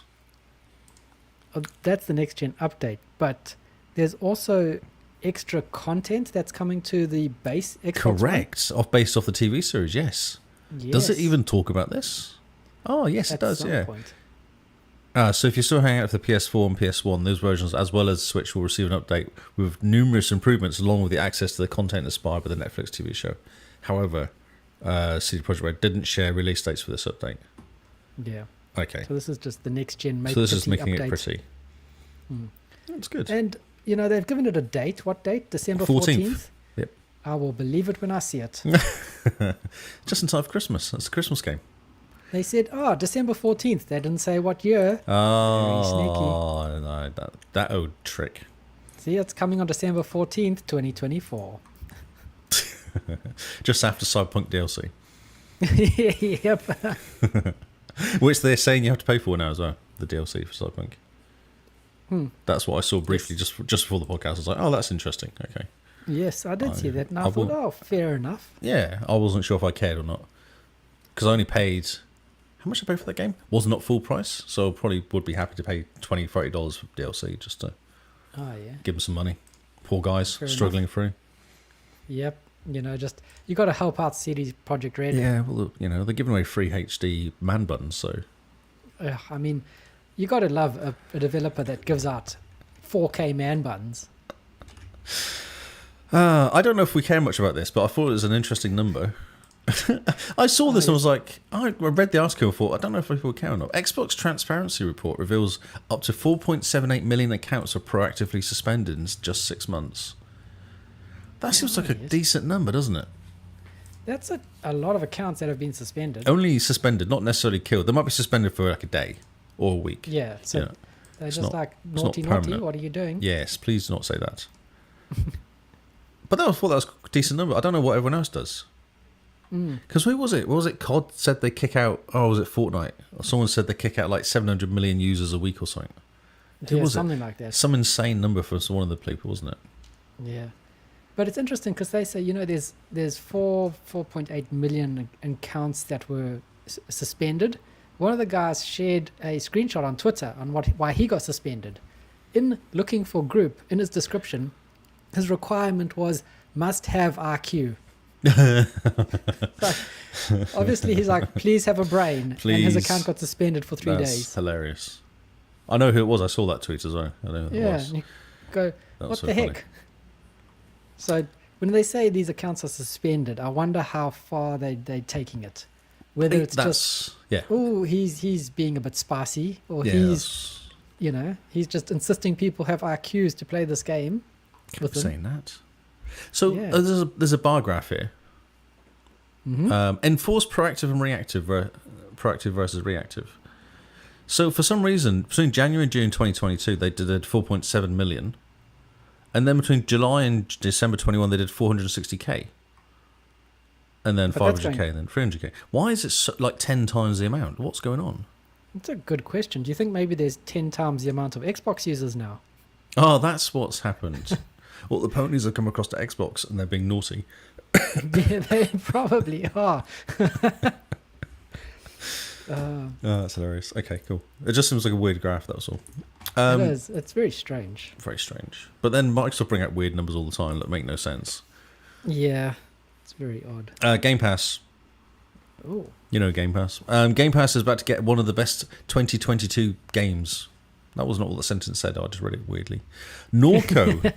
bun. Oh, that's the next gen update. But there's also extra content that's coming to the base Xbox One. Correct. Based off the TV series, yes. Does it Yes, even talk about this? Oh, yes, it at does, some yeah. point. So if you're still hanging out for the PS4 and PS1, those versions, as well as Switch, will receive an update with numerous improvements along with the access to the content inspired by the Netflix TV show. However, CD Projekt Red didn't share release dates for this update. Yeah. Okay. So this is just the next gen So this is making update. it pretty. Hmm. That's good. And, they've given it a date. What date? December 14th. 14th? Yep. I will believe it when I see it. Just in time for Christmas. That's a Christmas game. They said, December 14th. They didn't say what year. Oh, no, that old trick. See, it's coming on December 14th, 2024. Just after Cyberpunk DLC. Yep. Which they're saying you have to pay for now as well, the DLC for Cyberpunk. That's what I saw briefly just before the podcast. I was like, oh, that's interesting. Okay. Yes, I did see that. And I I thought, will- fair enough. Yeah, I wasn't sure if I cared or not. Because I only paid... How much did I pay for that game? Was not full price, so I probably would be happy to pay $20, $30 for DLC just to Oh, yeah. give them some money. Poor guys, Fair struggling through. Yep. You got to help out CD Projekt Red. Yeah, well, they're giving away free HD man buns, so... I mean, you got to love a developer that gives out 4K man buns. I don't know if we care much about this, but I thought it was an interesting number. I saw this and I was like, I read the article and thought, I don't know if people care or not. Xbox Transparency Report reveals up to 4.78 million accounts are proactively suspended in just 6 months. That seems like a Nice. decent number, doesn't it? That's a lot of accounts that have been suspended. Only suspended, not necessarily killed. They might be suspended for like a day or a week. Yeah, so Yeah. they're It's just not- like, it's not naughty, permanent. what are you doing? Yes, please do not say that. But I thought that was a decent number. I don't know what everyone else does. Because who was it? What was it? COD said they kick out... Oh, was it Fortnite? Or someone said they kick out like 700 million users a week or something. Who Yeah, was it? something like that. Some insane number for one of the people, wasn't it? Yeah. But it's interesting because they say, there's 4.8 million accounts that were suspended. One of the guys shared a screenshot on Twitter on why he got suspended. In looking for group, in his description, his requirement was must have RQ. Obviously, he's like, please have a brain. And his Please. account got suspended for 3 That's days. hilarious. I know who it was. I saw that tweet as well. I know who it Yeah. was. And you go, That was what so the funny. heck? So when they say these accounts are suspended, I wonder how far they're taking it. Whether it's just, Yeah. oh, he's being a bit spicy, or Yeah, he's you know, he's just insisting people have IQs to play this game with him. Saying that. So Yeah. there's a bar graph here. Enforce proactive and reactive, proactive versus reactive. So for some reason, between January and June 2022, they did 4.7 million. And then between July and December 21, they did 460k. And then But that's 500k, and then 300k. Why is it so, like 10 times the amount? What's going on? That's a good question. Do you think maybe there's 10 times the amount of Xbox users now? Oh, that's what's happened. Well, the ponies have come across to Xbox and they're being naughty. Yeah, they probably are. Oh, that's hilarious. Okay, cool. It just seems like a weird graph, that was all. It is. It's very strange. Very strange. But then Microsoft bring out weird numbers all the time that make no sense. Yeah, it's very odd. Game Pass. Oh, You know Game Pass. Game Pass is about to get one of the best 2022 games. That was not what the sentence said. I just read it weirdly. Norco.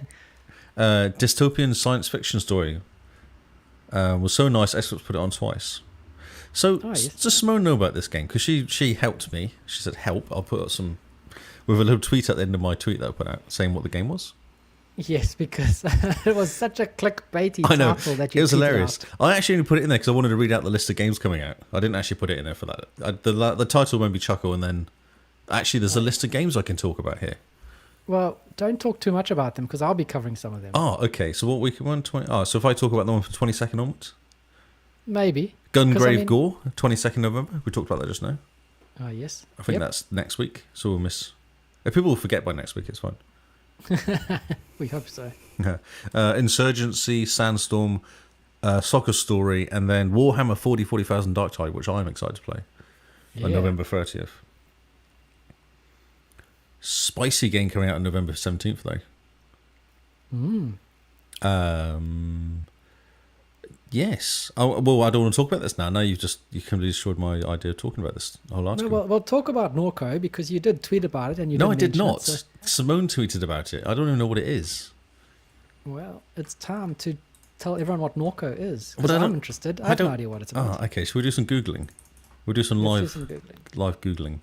Dystopian science fiction story. Was so nice, Xbox put it on twice. So, yes. does Simone know about this game? Because she helped me. She said, help. I'll put up some... with a little tweet at the end of my tweet that I put out saying what the game was. yes, because it was such a clickbaity I know. title that you It was tweeted hilarious. out. I actually only put it in there because I wanted to read out the list of games coming out. I didn't actually put it in there for that. The title made me chuckle, and then... Actually, there's a list of games I can talk about here. Well, don't talk too much about them because I'll be covering some of them. Oh, okay. So what week? 120. Oh, so if I talk about the one for 22nd onwards, Maybe. Gungrave Gore, 22nd November. We talked about that just now. Oh, yes. I think that's next week. So we'll miss. If people will forget by next week, it's fine. We hope so. Insurgency, Sandstorm, Soccer Story, and then Warhammer 40,000 Dark Tide, which I'm excited to play on Yeah. November 30th. Spicy game coming out on November 17th, though. Yes. Oh, well, I don't want to talk about this now. Now you completely destroyed my idea of talking about this whole No, article. we'll talk about Norco because you did tweet about it and you No, I didn't did mention not. it, so- Simone tweeted about it. I don't even know what it is. well, it's time to tell everyone what Norco is. But Because I I'm don't- interested. I I have no don't- idea what it's about. Oh, okay. Should we do some Googling? We'll do some Let's live do some Googling. live Googling.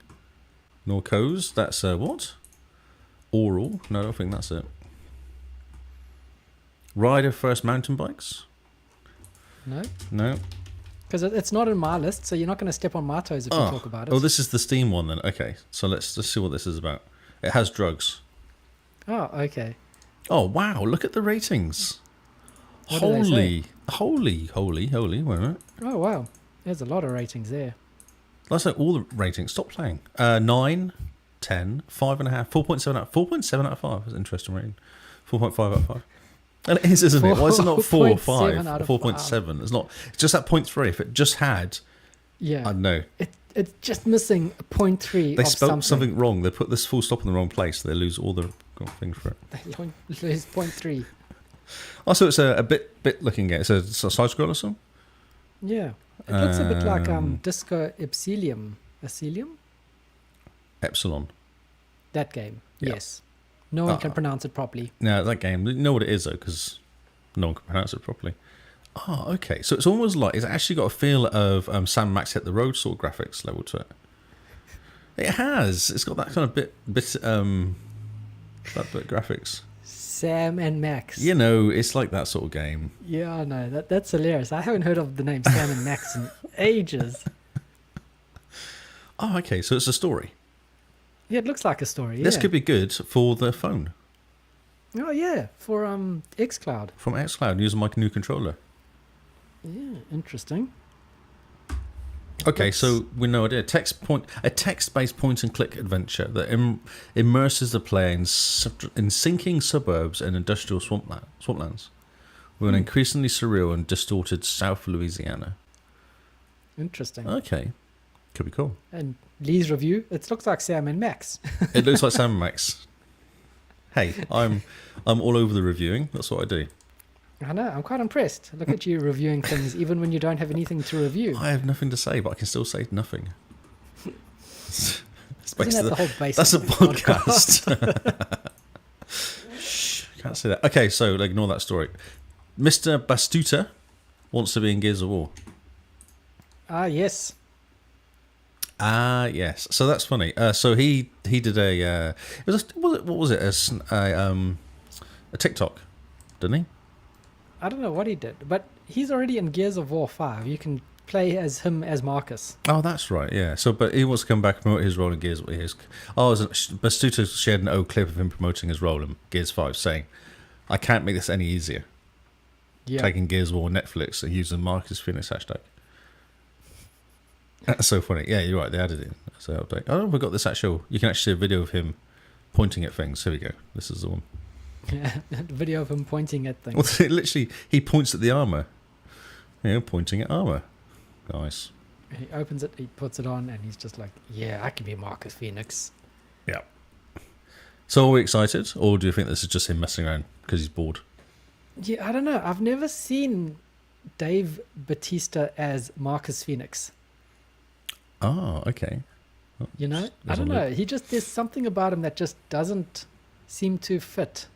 Norcos, that's what? Oral? No, I don't think that's it. Rider First Mountain Bikes? No? No. Because it's not in my list, so you're not going to step on my toes if you talk about it. Oh, this is the Steam one then. Okay, so let's just see what this is about. It has drugs. Oh, okay. Oh, wow, look at the ratings. What do they say? Holy. Wait a minute. Oh, wow. There's a lot of ratings there. That's like all the ratings. Stop playing. 9, 10, 5.5, 4.7 out. 4.7 out of 5 is an interesting rating. 4.5 out of 5. And it is, isn't it? Why is it not 4 or 5 4.7 out or of 4.7? It's not. It's just that 0.3. If it just had, Yeah. I don't know. It's just missing a 0.3 They of spelled something wrong. They put this full stop in the wrong place. They lose all the things for it. They lose 0.3. Also, it's a bit looking game. It's a side scroller or something. Yeah. It looks a bit like Um, Disco Epsilon. Epsilon. That game. Yeah. Yes. No one can pronounce it properly. No, that game. You know what it is though, because no one can pronounce it properly. Oh, okay. So it's almost like it's actually got a feel of Sam Max Hit the Road sort of graphics level to it. It has. It's got that kind of bit graphics. Sam and Max. You know, it's like that sort of game. Yeah, I know. That's hilarious. I haven't heard of the name Sam and Max in ages. Oh, okay. So it's a story. Yeah, it looks like a story. Yeah. This could be good for the phone Oh, yeah. For xCloud. from xCloud using my new controller. Yeah, interesting. Okay, so we know a text-based point-and-click adventure that immerses the player in sinking suburbs and industrial swamplands with an increasingly surreal and distorted South Louisiana. Interesting. Okay, could be cool. And Lee's review, it looks like Sam and Max. It looks like Sam Max. Hey, I'm all over the reviewing. That's what I do. I know, I'm quite impressed. Look at you reviewing things even when you don't have anything to review. I have nothing to say, but I can still say nothing. It's Isn't that the whole basis That's a of the podcast. Shh, can't say that. Okay, so ignore that story. Mr. Bastuta wants to be in Gears of War. Ah, yes. Yes. So that's funny. So he did a what was it a TikTok, didn't he? I don't know what he did, but he's already in Gears of War 5. You can play as him as Marcus. Oh, that's right. Yeah. So, but he wants to come back and promote his role in Gears. Bastuta shared an old clip of him promoting his role in Gears 5, saying, "I can't make this any easier." Yeah. Taking Gears of War Netflix and using Marcus Phoenix hashtag. That's so funny. Yeah, you're right. They added it as an update. I don't know if we got this actual. You can actually see a video of him pointing at things. Here we go. This is the one. Yeah, video of him pointing at things. Well, literally, he points at the armor. Pointing at armor. Nice. He opens it, he puts it on, and he's just like, "Yeah, I can be Marcus Phoenix." Yeah. So are we excited, or do you think this is just him messing around because he's bored? Yeah, I don't know. I've never seen Dave Bautista as Marcus Phoenix. Oh, okay. You know, I don't know. There's something about him that just doesn't seem to fit.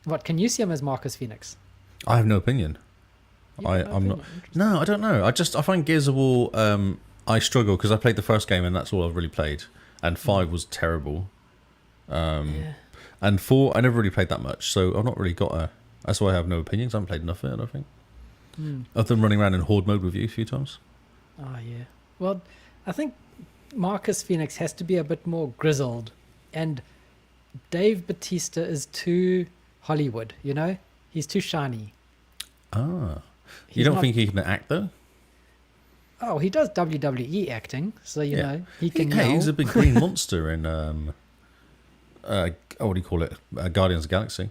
What, can you see him as Marcus Phoenix? I have no opinion. You have I'm not. opinion? No, I don't know. I find Gears of War. I struggle because I played the first game and that's all I've really played, and 5 was terrible. Yeah. And 4, I never really played that much, so I've not really got a. That's why I have no opinions. I haven't played enough of it, I don't think. Other than running around in horde mode with you a few times. Oh, yeah. Well, I think Marcus Phoenix has to be a bit more grizzled, and Dave Bautista is too Hollywood, you know? He's too shiny. Ah. He's You don't not- think he can act, though? Oh, he does WWE acting, so, you know, he can Hey, yell. he's a big green monster in, what do you call it? Guardians of the Galaxy.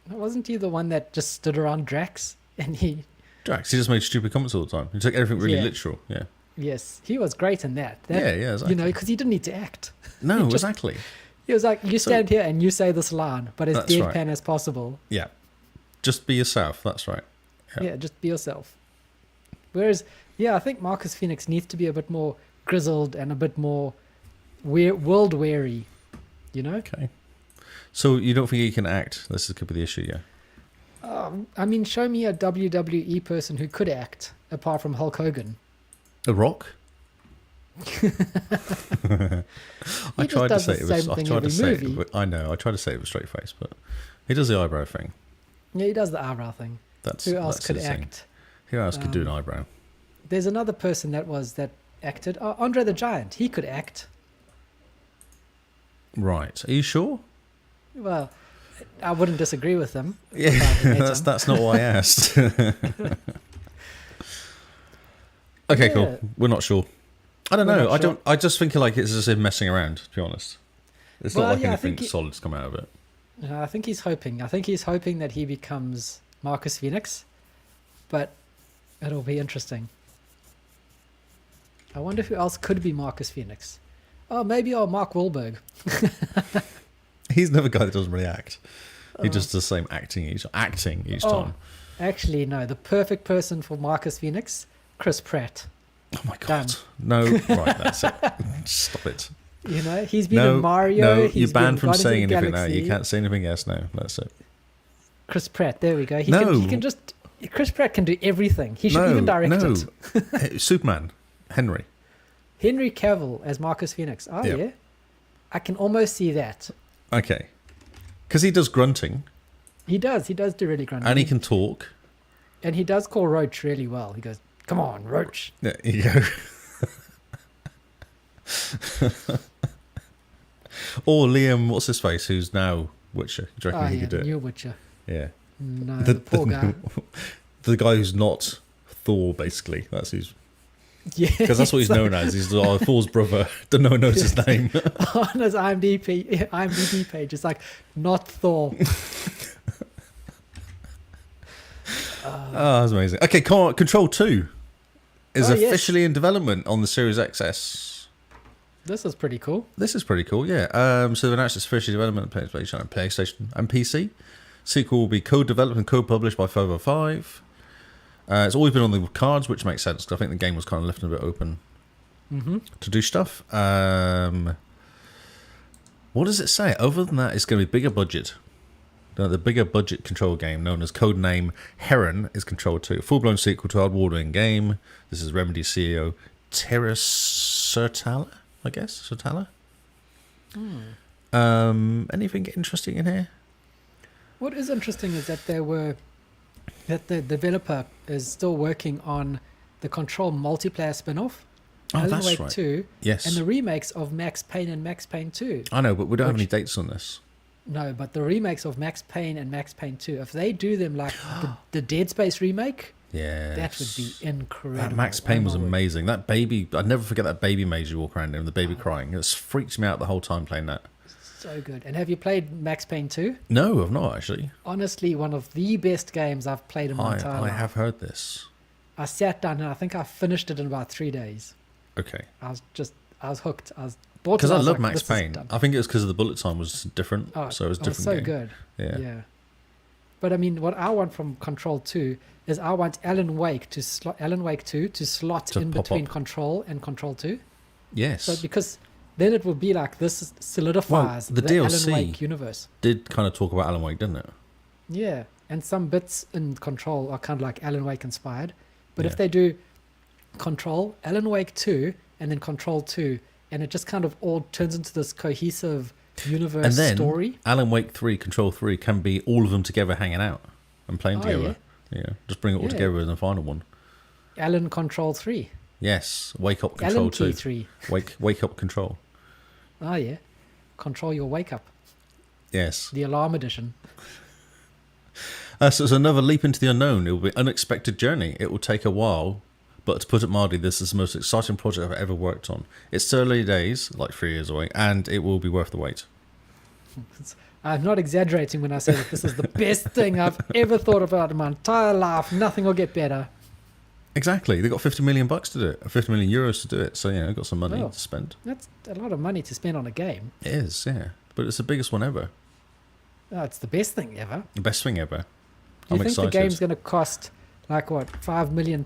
Wasn't he the one that just stood around Drax? And he... Drax, he just made stupid comments all the time. He took everything really Yeah. literal, yeah. Yes, he was great in that. Yeah, exactly. You know, because he didn't need to act. No, He just- exactly. He was like, you stand here and you say this line, but as That's deadpan right. as possible. Yeah. Just be yourself, that's right. Yeah. Yeah, just be yourself. Whereas, yeah, I think Marcus Phoenix needs to be a bit more grizzled and a bit more world weary, you know? Okay. So you don't think he can act? This could be the issue, yeah. I mean, show me a WWE person who could act, apart from Hulk Hogan. The Rock? I He tried to just say does it the was. same I thing tried to every say it. movie. But I know. I tried to say it with a straight face, but he does the eyebrow thing. Yeah, he does the eyebrow thing. That's Who else that's could his thing. act? Who else could do an eyebrow? There's another person that acted. Andre the Giant. He could act. Right. Are you sure? Well, I wouldn't disagree with him. Yeah, if I met him. that's not what I asked. Okay, Yeah. cool. We're not sure. I don't We're know. not I sure. don't. I just think like it's just him messing around. To be honest, it's Well, not like yeah, I anything think he- solid's come out of it. I think he's hoping. I think he's hoping that he becomes Marcus Phoenix, but it'll be interesting. I wonder who else could be Marcus Phoenix. Oh, maybe Mark Wahlberg. He's another guy that doesn't really act. He just does the same acting each time. Actually, no. The perfect person for Marcus Phoenix, Chris Pratt. Oh my Done. god! No, right, that's it. Stop it. You know, he's been No, in Mario. no, he's you're been banned from Guardians of saying the anything now. You Galaxy. can't say anything else now. That's it. Chris Pratt. There we go. He No. can just. Chris Pratt can do everything. He should even direct it. Hey, Superman, Henry. Henry Cavill as Marcus Phoenix. Oh Yeah. yeah, I can almost see that. Okay, because he does grunting He does do really grunty. and he can talk. And he does call Roach really well. He goes, "Come on, Roach." There you go. Or Liam, what's his face? Who's now Witcher? Do you reckon Oh he yeah, could do the it? new Witcher. Yeah. No, the poor guy. The guy who's not Thor, basically. That's who's Yeah, because that's what he's known as. He's Thor's brother. No one knows his name. on his IMDb page. It's like not Thor. Oh, that's amazing. Okay, Control 2 is Oh, yes. officially in development on the Series XS. This is pretty cool. This is pretty cool, yeah. So they've announced it's officially development on PlayStation and PC. Sequel will be co-developed and co-published by 505. It's always been on the cards, which makes sense because I think the game was kind of left a bit open to do stuff. What does it say? Other than that, it's going to be bigger budget. The bigger budget Control game, known as codename Heron, is Control 2. A full-blown sequel to our award-winning game. This is Remedy CEO Terra Sertala, I guess. Sertala. Anything interesting in here? What is interesting is that the developer is still working on the Control multiplayer spin-off, Alan that's Wake right. 2, Yes. and the remakes of Max Payne and Max Payne 2. I know, but we don't have any dates on this. No, but the remakes of Max Payne and Max Payne 2, if they do them like the Dead Space remake, Yeah. that would be incredible. That Max Payne was Oh my word. amazing. That baby, I'd never forget that baby maze you walk around in, the baby crying. It freaked me out the whole time playing that. So good. And have you played Max Payne 2? No, I've not actually. Honestly, one of the best games I've played in my entire I life. have heard this. I sat down and I think I finished it in about 3 days. Okay. I was hooked. I was bought Because it, I was love like, Max this is Payne. done. I think it was because of the bullet time was different. Oh, So it was it different. so game. good. Yeah. But I mean, what I want from Control 2 is I want Alan Wake 2 to slot To in pop between up. Control and Control 2. Yes. So because then it will be like this solidifies the the DLC Alan Wake universe. Did kind of talk about Alan Wake, didn't it? Yeah, and some bits in Control are kind of like Alan Wake inspired. But Yeah. if they do Control, Alan Wake 2, and then Control 2, and it just kind of all turns into this cohesive universe And then story. Alan Wake 3, Control 3 can be all of them together hanging out and playing Oh, together. Yeah. Just bring it all Yeah. together in the final one. Alan Control 3. Yes. Wake Up Control Alan 2. Key 3. Wake Up Control. Oh, yeah. Control your wake up. Yes. The alarm edition. So it's another leap into the unknown. It will be an unexpected journey. It will take a while, but to put it mildly, this is the most exciting project I've ever worked on. It's early days, like 3 years away, and it will be worth the wait. I'm not exaggerating when I say that this is the best thing I've ever thought about in my entire life. Nothing will get better. Exactly. They got 50 million bucks to do it, or 50 million euros to do it. So, got some money Oh. to spend. That's a lot of money to spend on a game. It is, yeah. But it's the biggest one ever. Oh, it's the best thing ever. The best thing ever. Do you I'm think excited. the game's going to cost like what, £5 million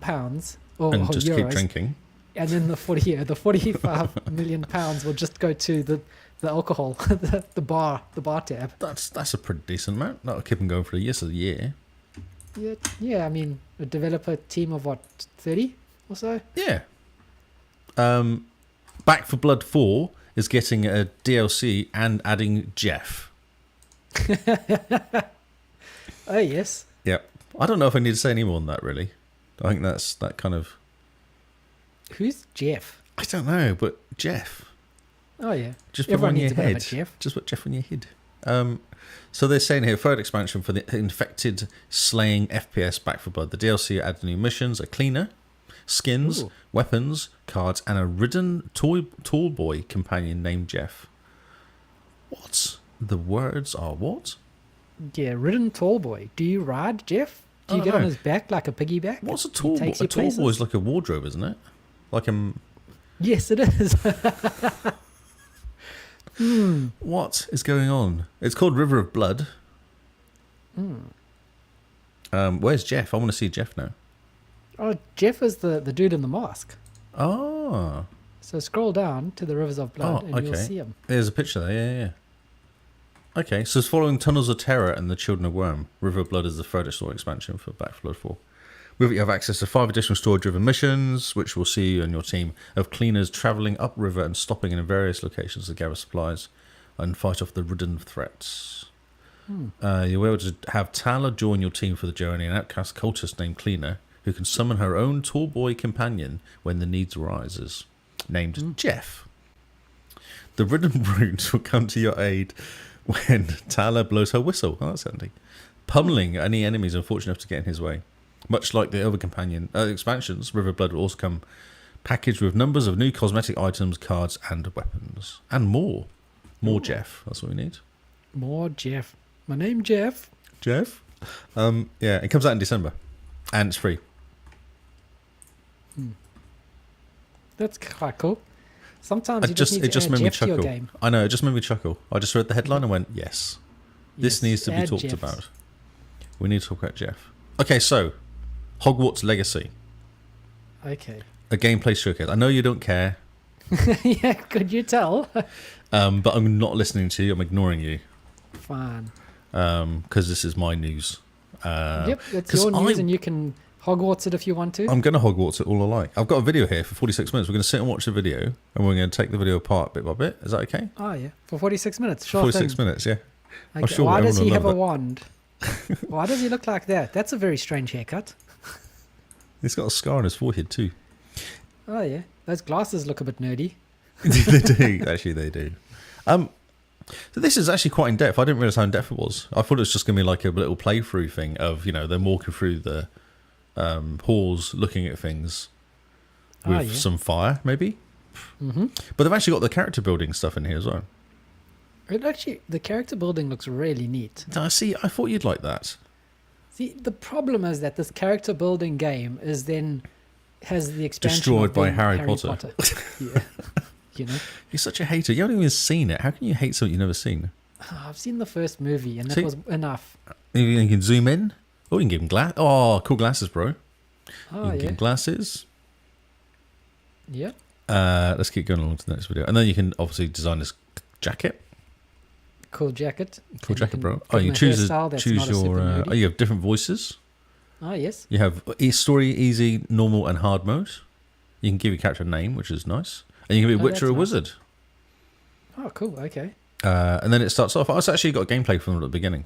or And just euros? keep drinking. And then the 45 million pounds will just go to the alcohol, the bar tab. That's a pretty decent amount. That'll keep them going for a year. Yeah. I mean, a developer team of what, 30 or so? Yeah. Back for Blood 4 is getting a DLC and adding Jeff. Oh yes. Yep. I don't know if I need to say any more than that, really. I think that's that kind of... Who's Jeff? I don't know, but Jeff. Oh yeah. Just put Everyone on your needs a bit of a head. Jeff. Just put Jeff on your head. So they're saying here, third expansion for the infected slaying FPS Back for Blood. The DLC adds new missions, a cleaner, skins, Ooh. weapons, cards, and a ridden tall boy companion named Jeff. What? The words are what? Yeah, ridden tall boy. Do you ride Jeff? Do you I get don't on know. his back like a piggyback? What's a tall boy? takes A you tall places? boy is like a wardrobe, isn't it? Like a... Yes, it is. What is going on? It's called River of Blood. Where's Jeff? I want to see Jeff now. Oh, Jeff is the dude in the mask. Oh, So scroll down to the Rivers of Blood Oh, and you'll okay. see him. there's a picture there. Yeah. Okay, so it's following Tunnels of Terror and the Children of Worm. River of Blood is the further story expansion for Back 4 Blood 4. With it, you have access to 5 additional story-driven missions, which will see you and your team of cleaners travelling upriver and stopping in various locations to gather supplies and fight off the ridden threats. You'll be able to have Tala join your team for the journey, an outcast cultist named Cleaner, who can summon her own tall boy companion when the need arises, named Jeff. The ridden brute will come to your aid when Tala blows her whistle. Oh, that's handy. Pummeling any enemies unfortunate enough to get in his way. Much like the other companion expansions, River of Blood will also come packaged with numbers of new cosmetic items, cards, and weapons. And more. More Jeff. That's what we need. More Jeff. My name Jeff. Jeff? Yeah, it comes out in December. And it's free. That's quite cool. Sometimes you just need It just to add made me Jeff to your chuckle. game. I know, it just made me chuckle. I just read the headline and went, yes. This Yes, needs to be add talked Jeffs. about. We need to talk about Jeff. Okay, so Hogwarts Legacy, Okay. a gameplay showcase. I know you don't care, Yeah, could you tell? but I'm not listening to you. I'm ignoring you Fine. because this is my news. Yep, it's 'cause your news I- and you can Hogwarts it if you want to. I'm going to Hogwarts it all I like. I've got a video here for 46 minutes. We're going to sit and watch the video, and we're going to take the video apart bit by bit. Is that okay? Oh, yeah. For 46 minutes. Sure 46 thing. minutes, yeah. Okay. sure Why does everyone he will have a love wand? Why does he look like that? That's a very strange haircut. He's got a scar on his forehead too. Oh, yeah. Those glasses look a bit nerdy. They do. Actually, they do. So this is actually quite in depth. I didn't realise how in depth it was. I thought it was just going to be like a little playthrough thing of, you know, them walking through the halls, looking at things with some fire, maybe. Mm-hmm. But they've actually got the character building stuff in here as well. The character building looks really neat. I see. I thought you'd like that. See, the problem is that this character building game has the expansion Destroyed of by being Harry Potter. Yeah. You know, You're such a hater. You haven't even seen it. How can you hate something you've never seen? I've seen the first movie and that was enough. You can zoom in. Oh, you can give him glass. Oh, cool glasses, bro. You Oh, can give yeah. him glasses. Yeah. Let's keep going along to the next video. And then you can obviously design this jacket. Cool jacket. Cool And jacket, you bro. can Oh, give you him a choose hairstyle that's not a your. super nerdy. You have different voices. Oh, yes. You have story, easy, normal, and hard mode. You can give your character a name, which is nice, and you can be a Oh, witcher or a that's nice. wizard. Oh, cool. Okay. And then it starts off. It's actually got gameplay from the beginning.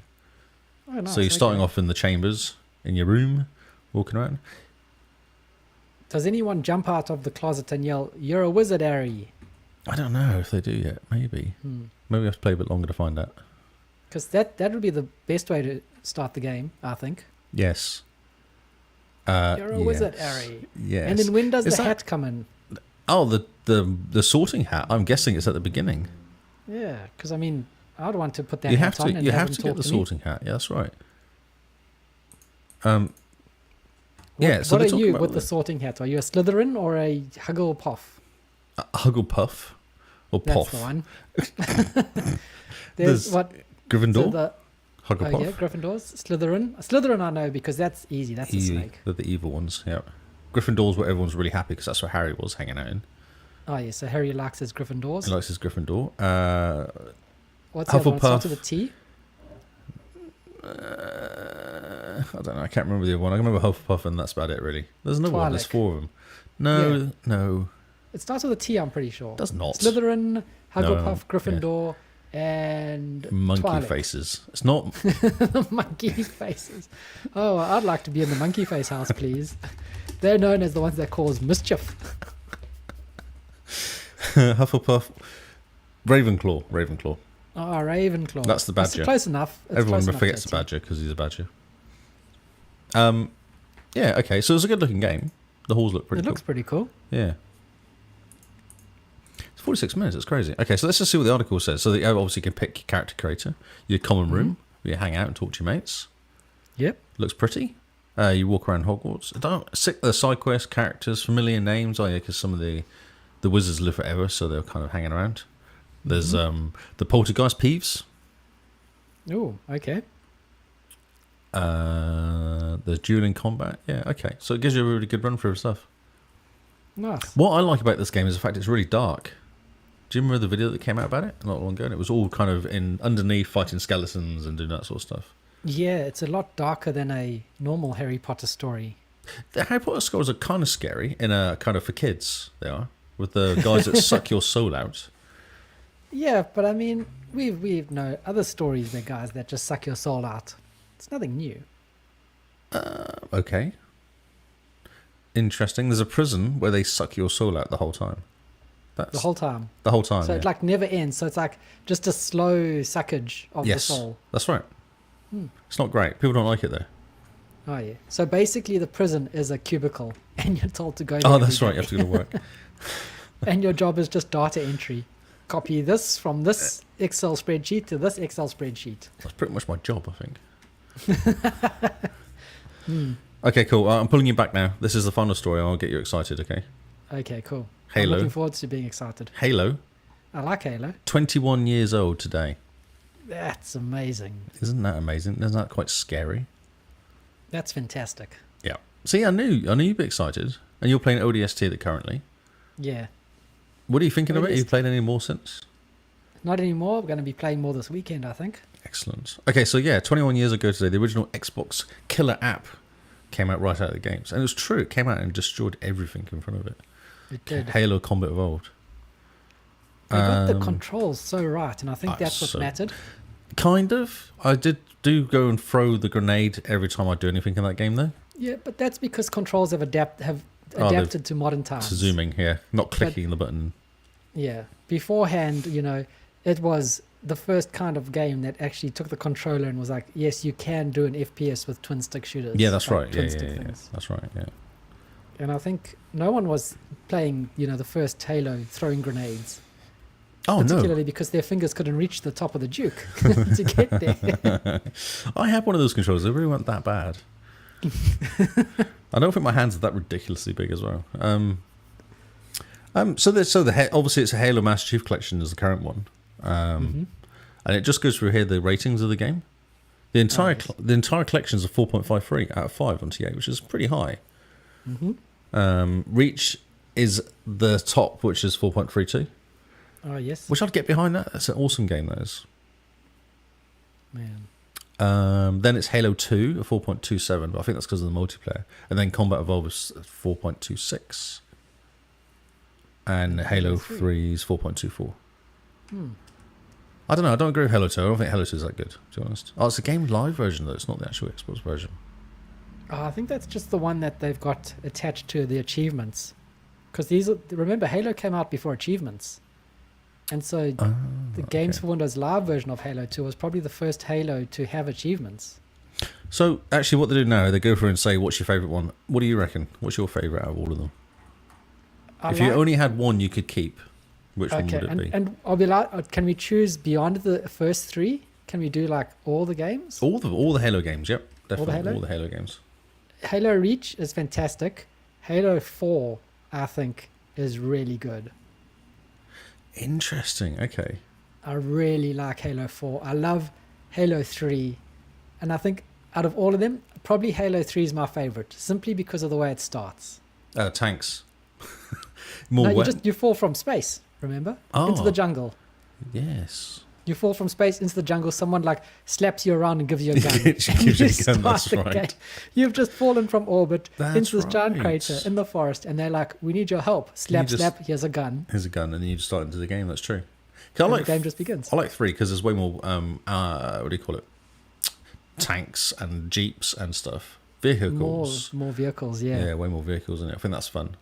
Oh, nice. So you're starting okay. off in the chambers in your room, walking around. Does anyone jump out of the closet and yell, "You're a wizard, Harry"? I don't know if they do yet. Maybe. Maybe I have to play a bit longer to find out. Because that would be the best way to start the game, I think. Yes. You're a wizard, yes. Harry. Yes. And then when does Is the that- hat come in? Oh, the sorting hat. I'm guessing it's at the beginning. Yeah, because I mean, I'd want to put that You hat have on to. and You have have him to get talk the to me. sorting hat. Yeah, that's right. What, yeah. So what they're are talking you about with the sorting hat? Are you a Slytherin or a Hugglepuff? Hugglepuff or That's Puff? the one. There's There's what? Gryffindor. So the, Hugglepuff. oh yeah, Gryffindors. Slytherin. Slytherin I know because that's easy. That's a Easy. snake. They're the evil ones. Yeah. Gryffindor's where everyone's really happy because that's where Harry was hanging out in. Oh yeah, so Harry likes his He Gryffindors. likes his Gryffindor. What's the other one? Starts Hufflepuff. with a T? I don't know. I can't remember the other one. I remember Hufflepuff, and that's about it, really. There's another one. There's Twi'lek. 4 of them. No, no, It starts with a T, I'm pretty sure. does not. Slytherin, Hugglepuff, No, Gryffindor, and Monkey Twi'lek. faces. It's not. Monkey faces. Oh, I'd like to be in the monkey face house, please. They're known as the ones that cause mischief. Hufflepuff. Ravenclaw. Ravenclaw. Oh, Ravenclaw. That's the badger. Close enough. It's Everyone close enough forgets to the a T. badger because he's a badger. Yeah, okay. So it's a good looking game. The halls look pretty It cool. looks pretty cool. Yeah. It's 46 minutes. It's crazy. Okay, so let's just see what the article says. So that you obviously can pick your character creator, your common room, where you hang out and talk to your mates. Yep. Looks pretty. You walk around Hogwarts. The side quest characters, familiar names. Oh yeah, because some of the wizards live forever, so they're kind of hanging around. There's the poltergeist Peeves. Oh, okay. There's dueling combat. Yeah, okay. So it gives you a really good run through of stuff. Nice. What I like about this game is the fact it's really dark. Do you remember the video that came out about it not long ago? And it was all kind of in underneath fighting skeletons and doing that sort of stuff. Yeah, it's a lot darker than a normal Harry Potter story. The Harry Potter scrolls are kind of scary in a kind of for kids. They are with the guys that suck your soul out. Yeah, but I mean, we've know other stories where guys that just suck your soul out. It's nothing new. Okay. Interesting. There's a prison where they suck your soul out the whole time. That's The whole time. the whole time. So yeah. it like never ends. So it's like just a slow suckage of the Yes, soul. that's right. It's not great. People don't like it though. Oh yeah. So basically, the prison is a cubicle, and you're told to go. There Oh, every that's right. day. You have to go to work. And your job is just data entry. Copy this from this Excel spreadsheet to this Excel spreadsheet. That's pretty much my job, I think. Okay, cool. I'm pulling you back now. This is the final story. I'll get you excited, okay? Okay, cool. Halo. I'm looking forward to being excited. Halo, I like Halo. 21 years old today. That's amazing. Isn't that amazing? Isn't that quite scary? That's fantastic. Yeah. See, I knew you'd be excited. And you're playing ODST currently. Yeah. What are you thinking of it? Have you ODST. played any more since? Not anymore. We're going to be playing more this weekend, I think. Excellent. Okay, so yeah, 21 years ago today, the original Xbox killer app came out right out of the games. And it was true. It came out and destroyed everything in front of it. It did. Halo Combat Evolved. They got the controls so right, and I think that's what so- mattered. Kind of. I do go and throw the grenade every time I do anything in that game, though. Yeah, but that's because controls have adapted to modern times. To zooming, yeah. Not clicking the button. Yeah. Beforehand, it was the first kind of game that actually took the controller and was like, yes, you can do an FPS with twin stick shooters. Yeah, that's like right. twin Yeah, stick yeah, yeah. things. That's right, yeah. And I think no one was playing, the first Halo throwing grenades. Oh, particularly because their fingers couldn't reach the top of the Duke to get there. I had one of those controllers. They really weren't that bad. I don't think my hands are that ridiculously big as well. Obviously it's a Halo Master Chief Collection is the current one, and it just goes through here the ratings of the game. The entire collection is a 4.53 out of 5 on TA, which is pretty high. Reach is the top, which is 4.32. Oh yes, Which I'd get behind that. That's an awesome game, that is. man. Then it's Halo 2, a 4.27, but I think that's because of the multiplayer. And then Combat Evolved is 4.26. And Halo 3 is 4.24. I don't know. I don't agree with Halo 2. I don't think Halo 2 is that good, to be honest. Oh, it's a game live version, though. It's not the actual Xbox version. Oh, I think that's just the one that they've got attached to the achievements. Because remember, Halo came out before achievements. And so the Games for Windows Live version of Halo 2 was probably the first Halo to have achievements. So, actually, what they do now, they go through and say, what's your favourite one? What do you reckon? What's your favourite out of all of them? If you only had one you could keep, which one would it be? And I'll be like, can we choose beyond the first 3? Can we do like all the games? All the Halo games, yep. Definitely Halo? all the Halo games. Halo Reach is fantastic. Halo 4, I think, is really good. Interesting, okay. I really like Halo 4. I love Halo 3. And I think out of all of them, probably Halo 3 is my favorite, simply because of the way it starts. Tanks. You fall from space, remember? Into the jungle. Yes. You fall from space into the jungle. Someone like slaps you around and gives you a gun. Gives you a gun, that's right. Game. You've just fallen from orbit That's into this giant right. crater in the forest, and they're like, "We need your help." Slap, here's a gun. Here's a gun, and then you just start into the game. That's true. And the game just begins. I like 3 because there's way more. What do you call it? Tanks and jeeps and stuff. Vehicles. More vehicles. Yeah. Yeah, way more vehicles in it. I think that's fun.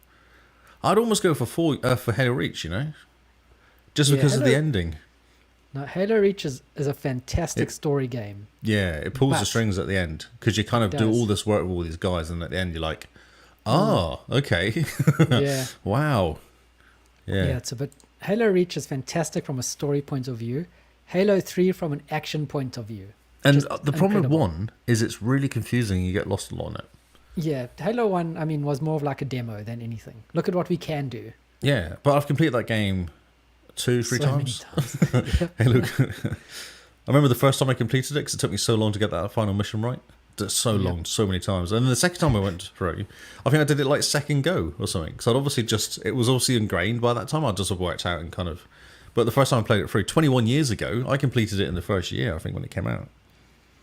I'd almost go for Halo Reach. Just because of the ending. No, Halo Reach is a fantastic story game. Yeah, it pulls the strings at the end because you kind of do all this work with all these guys, and at the end you're like, okay. Yeah. Wow. Yeah. But Halo Reach is fantastic from a story point of view. Halo 3 from an action point of view. And Just the problem with incredible. 1 is it's really confusing. You get lost a lot in it. Yeah, Halo 1, was more of like a demo than anything. Look at what we can do. Yeah, but I've completed that game 2-3 times. Halo. I remember the first time I completed it because it took me so long to get that final mission right. So long, so many times. And then the second time I went through, I think I did it like second go or something. Because it was obviously ingrained by that time. I just worked out and kind of. But the first time I played it through 21 years ago, I completed it in the first year, I think, when it came out.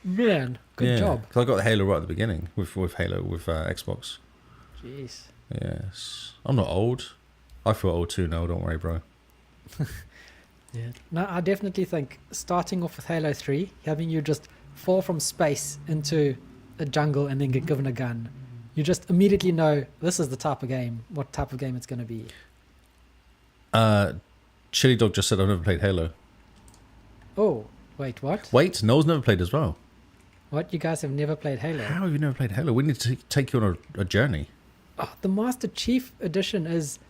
Man, good job. Because I got the Halo right at the beginning with Halo, with Xbox. Jeez. Yes. I'm not old. I feel old too now, don't worry, bro. Yeah. No, I definitely think starting off with Halo 3, having you just fall from space into a jungle and then get given a gun, you just immediately know this is the type of game, what type of game it's going to be. Chili Dog just said I've never played Halo. Oh, wait, what? Wait, Noel's never played as well. What? You guys have never played Halo? How have you never played Halo? We need to take you on a journey. Oh, the Master Chief Edition is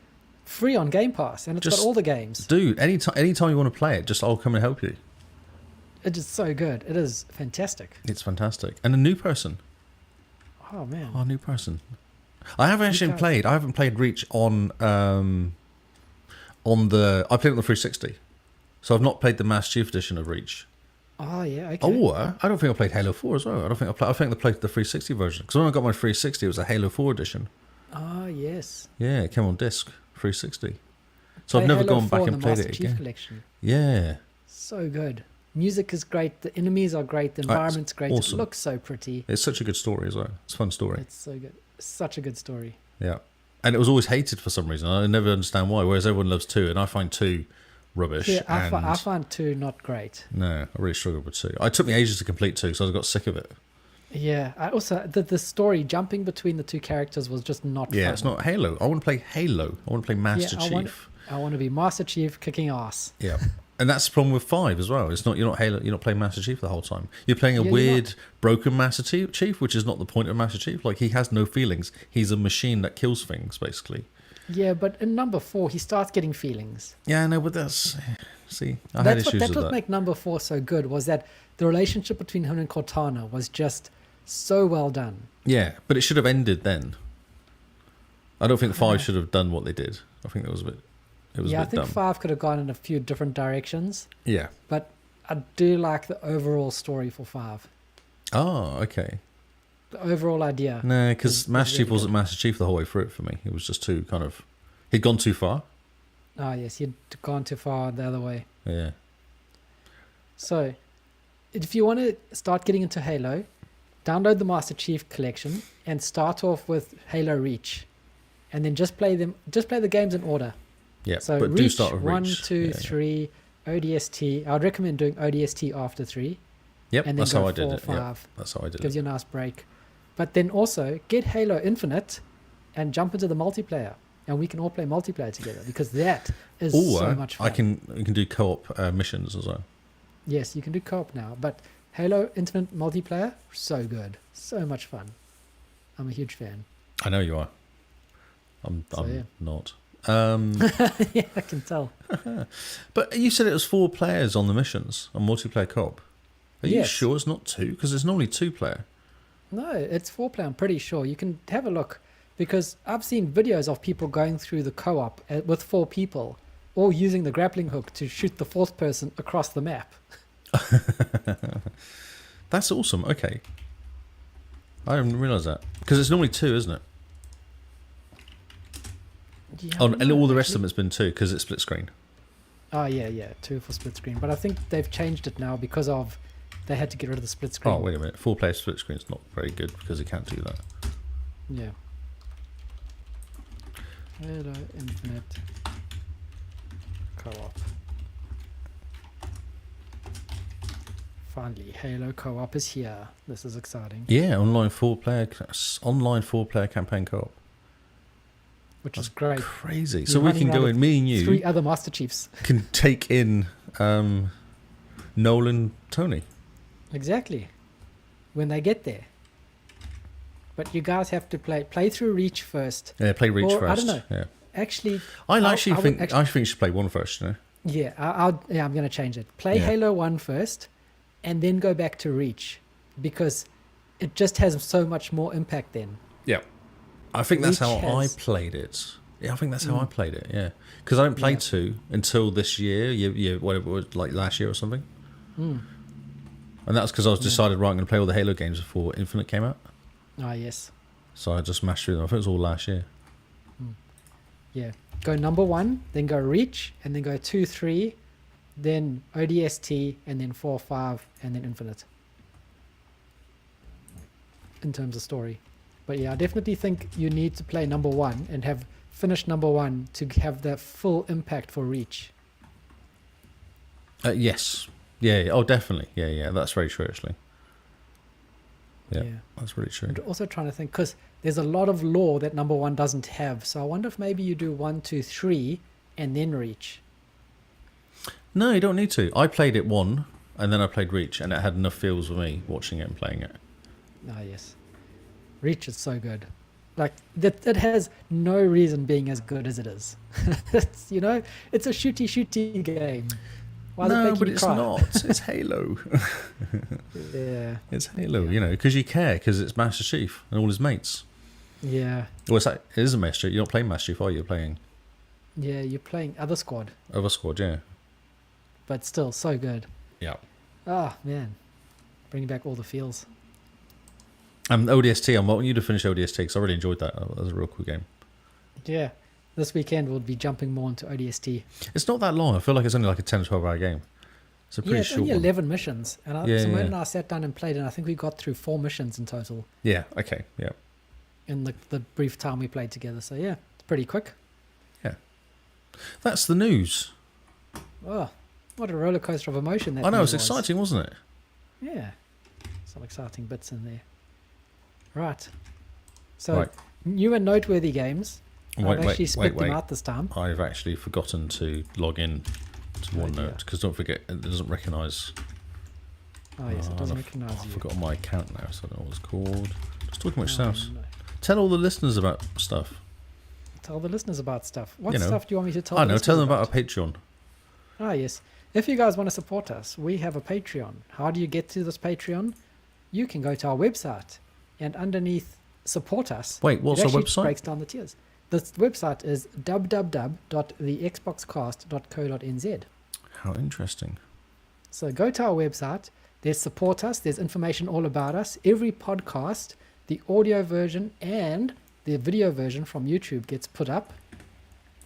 free on Game Pass, and it's got all the games. Dude, anytime you want to play it, I'll come and help you. It is so good. It is fantastic. It's fantastic. And a new person. Oh, man. Oh, a new person. I haven't played Reach on I played it on the 360. So I've not played the Master Chief Edition of Reach. Oh, yeah, okay. Or I don't think I played Halo 4 as well. I think I played the 360 version. Because when I got my 360, it was a Halo 4 edition. Oh, yes. Yeah, it came on disc, 360. So I've Play never Halo gone back 4 and in the played Master it Chief again. Collection. Yeah. So good. Music is great. The enemies are great. The environment's great. awesome. It looks so pretty. It's such a good story as well. It's a fun story. It's so good. Such a good story. Yeah. And it was always hated for some reason. I never understand why, whereas everyone loves 2, and I find 2 rubbish. Yeah, and I find 2 not great. No, I really struggled with 2. It took me ages to complete 2 because I got sick of it. Yeah, I also the story jumping between the 2 characters was just not Yeah, fun. it's not Halo. I want to play Halo. I want to play Master Yeah, Chief. I want to be Master Chief kicking ass. Yeah. And that's the problem with 5 as well. It's not you're not Halo. You're not playing Master Chief the whole time. You're playing a Yeah, you're weird, broken Master Chief, which is not the point of Master Chief. Like he has no feelings. He's a machine that kills things, basically. Yeah, but in number 4, he starts getting feelings. Yeah, I know, but that's see, I had That's issues with what that. make number 4 so good was that the relationship between him and Cortana was just so well done. Yeah, but it should have ended then. I don't think 5 should have done what they did. I think that was a bit. It was Yeah, a I bit think dumb. 5 could have gone in a few different directions, Yeah. but I do like the overall story for 5. Oh, okay. The overall idea. No, because is Master Chief really wasn't Master Chief the whole way through it for me. It was just too kind of. He'd gone too far. Oh, yes, you'd gone too far the other way. Yeah. So, if you want to start getting into Halo, download the Master Chief collection and start off with Halo Reach, and then just play the games in order. Yeah, So but Reach, do start with 1, Reach. 2, Yeah, yeah. 3, ODST. I'd recommend doing ODST after 3. Yep, and then that's go how I did 4, it. 5. Yep, that's how I did Gives it. you a nice break. But then also get Halo Infinite and jump into the multiplayer, and we can all play multiplayer together because that is so much fun. You can do co-op missions as well. Yes, you can do co-op now, but Halo Infinite multiplayer, so good, so much fun. I'm a huge fan. I know you are. I'm yeah. not. Yeah, I can tell. But you said it was 4 players on the missions on multiplayer co-op. Are you Yes. sure it's not 2? Because it's normally 2 player. No, it's 4 player. I'm pretty sure. You can have a look because I've seen videos of people going through the co-op with 4 people, or using the grappling hook to shoot the 4th person across the map. That's awesome. Okay. I didn't realise that. Because it's normally 2, isn't it? Yeah, I Oh, don't and know, all the rest of actually. them has been 2 because it's split screen. Oh yeah, 2 for split screen. But I think they've changed it now because of they had to get rid of the split screen. Oh, wait a minute. 4 player split screen is not very good because you can't do that. Yeah. Halo Infinite co-op. Finally, Halo co-op is here. This is exciting. Yeah, online 4 player campaign co-op. Which is great. Crazy. You're So we running can go around in, me and you 3 other Master Chiefs. can take in Nolan, Tony. Exactly. When they get there. But you guys have to play through Reach first. Yeah, play Reach Or, first. I don't know. Yeah. Actually, I would think you should play 1 first, you know. yeah, I'm going to change it. Play Yeah. Halo 1 first, and then go back to Reach, because it just has so much more impact then. Yeah. I think that's Reach how has- I played it. Yeah, I think that's how I played it, yeah. Because I didn't play Yeah. 2 until this year, whatever it was, like last year or something. Mm. And that's because I was decided, right, I'm going to play all the Halo games before Infinite came out. Ah, yes. So I just mashed through them. I think it was all last year. Yeah. Go number 1, then go Reach, and then go 2, 3, then ODST, and then 4, 5, and then Infinite. In terms of story. But yeah, I definitely think you need to play number 1 and have finished number 1 to have the full impact for Reach. Yes. Yeah. Oh, definitely. Yeah. That's very true, actually. Yeah. That's really true. I'm also trying to think, because there's a lot of lore that number 1 doesn't have. So I wonder if maybe you do 1, 2, 3, and then Reach. No, you don't need to. I played it 1, and then I played Reach, and it had enough feels for me watching it and playing it. Ah, yes. Reach is so good. Like, that has no reason being as good as it is. It's, it's a shooty game. Why does it No, make but you it's cry? not. It's Halo. Yeah. It's Halo, because you care, because it's Master Chief and all his mates. Yeah. Well, it is a Master Chief. You're not playing Master Chief, are you? You're playing Yeah, you're playing other squad, other squad, yeah. but still so good. Yeah. Ah, man. Bringing back all the feels. ODST, I want you to finish ODST, because I really enjoyed that. That was a real cool game. Yeah. This weekend we'll be jumping more into ODST. It's not that long. I feel like it's only like a 10 or 12 hour game. It's a pretty it's short only one. 11 missions. And Yeah, Simone yeah. and I sat down and played, and I think we got through 4 missions in total Yeah, okay, yeah. in the brief time we played together. So yeah, it's pretty quick. That's the news. Oh, what a roller coaster of emotion that I know, it was news exciting, wasn't it? Yeah, some exciting bits in there. Right. So, Right. new and noteworthy games. Wait, I've actually split them wait. out this time. I've actually forgotten to log in to Oh, OneNote, dear. because don't forget, it doesn't recognise. Oh, yes, it doesn't recognize I've you. forgotten my account now, so I don't know what it's called. Just talking about Oh, yourselves. no. Tell all the listeners about stuff. Tell the listeners about stuff. What You know, stuff do you want me to tell I the know, listeners tell them about our Patreon. Ah, yes. If you guys want to support us, we have a Patreon. How do you get to this Patreon? You can go to our website, and underneath support us, Wait, what's it our actually website? breaks down the tiers. This website is www.thexboxcast.co.nz. How interesting. So go to our website. There's support us. There's information all about us. Every podcast, the audio version and the video version from YouTube gets put up.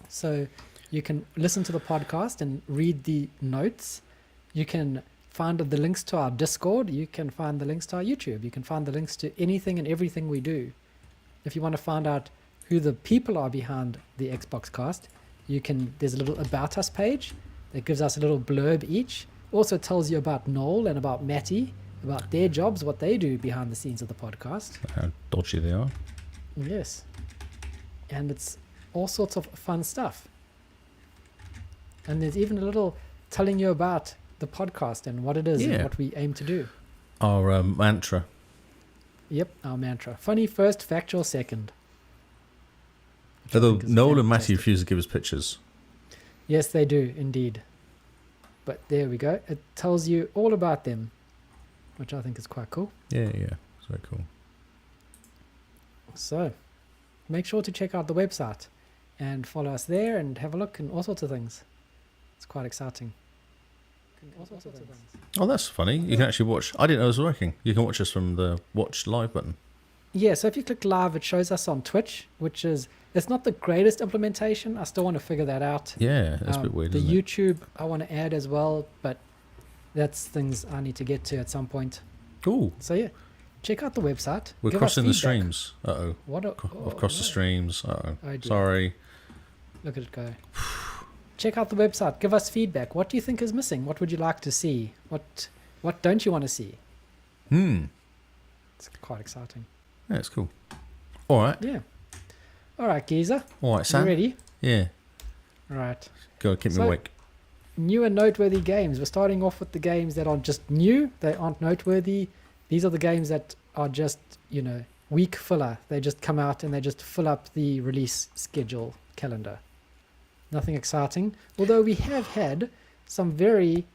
So you can listen to the podcast and read the notes. You can find the links to our Discord. You can find the links to our YouTube. You can find the links to anything and everything we do. If you want to find out who the people are behind the Xbox Cast, there's a little About Us page that gives us a little blurb each. Also tells you about Noel and about Matty, about their jobs, what they do behind the scenes of the podcast. How dodgy they are. Yes. And it's all sorts of fun stuff. And there's even a little telling you about the podcast and what it is and Yeah. what we aim to do. Our mantra. Yep, our mantra. Funny first, factual second. Which I Although think is Noel and Matty fantastic. refuse to give us pictures. Yes, they do, indeed. But there we go. It tells you all about them, which I think is quite cool. Yeah, yeah. It's very cool. So, make sure to check out the website and follow us there and have a look and all sorts of things. It's quite exciting. All sorts of things. Oh, that's funny. You can actually watch. I didn't know it was working. You can watch us from the watch live button. Yeah, so if you click live, it shows us on Twitch, which is, it's not the greatest implementation. I still want to figure that out. Yeah, that's a bit weird, The isn't it? YouTube I want to add as well, but that's things I need to get to at some point. Cool. So yeah, check out the website. We're Give us crossing the feedback. streams. Uh-oh. What a, I've crossed the streams. Uh-oh. Oh, dear. Sorry. Look at it go. Check out the website. Give us feedback. What do you think is missing? What would you like to see? What don't you want to see? It's quite exciting. Yeah, it's cool. All right. Yeah. All right, Geezer. All right, Sam. You ready? Yeah. All right. Go on, keep me So- awake. New and noteworthy games. We're starting off with the games that are just new. They aren't noteworthy. These are the games that are just, week filler. They just come out and they just fill up the release schedule calendar. Nothing exciting. Although we have had some very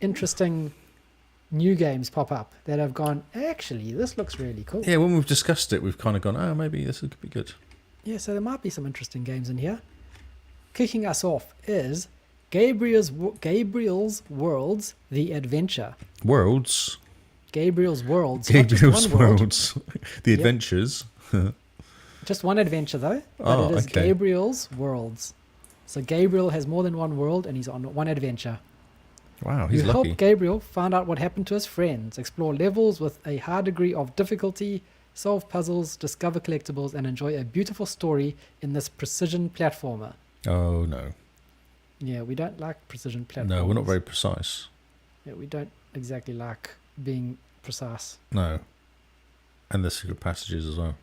interesting new games pop up that have gone, actually, this looks really cool. Yeah, when we've discussed it, we've kind of gone, oh, maybe this could be good. Yeah, so there might be some interesting games in here. Kicking us off is Gabriel's Worlds, The Adventure. Worlds. Gabriel's Worlds. not just Gabriel's one world. Worlds. The Yep. Adventures. Just one adventure, though. But Oh, it is okay. Gabriel's Worlds. So Gabriel has more than one world, and he's on one adventure. Wow, he's You lucky. help Gabriel find out what happened to his friends, explore levels with a high degree of difficulty, solve puzzles, discover collectibles, and enjoy a beautiful story in this precision platformer. Oh, no. Yeah, we don't like precision platformers. No, we're not very precise. Yeah, we don't exactly like being precise. No. And the secret passages as well.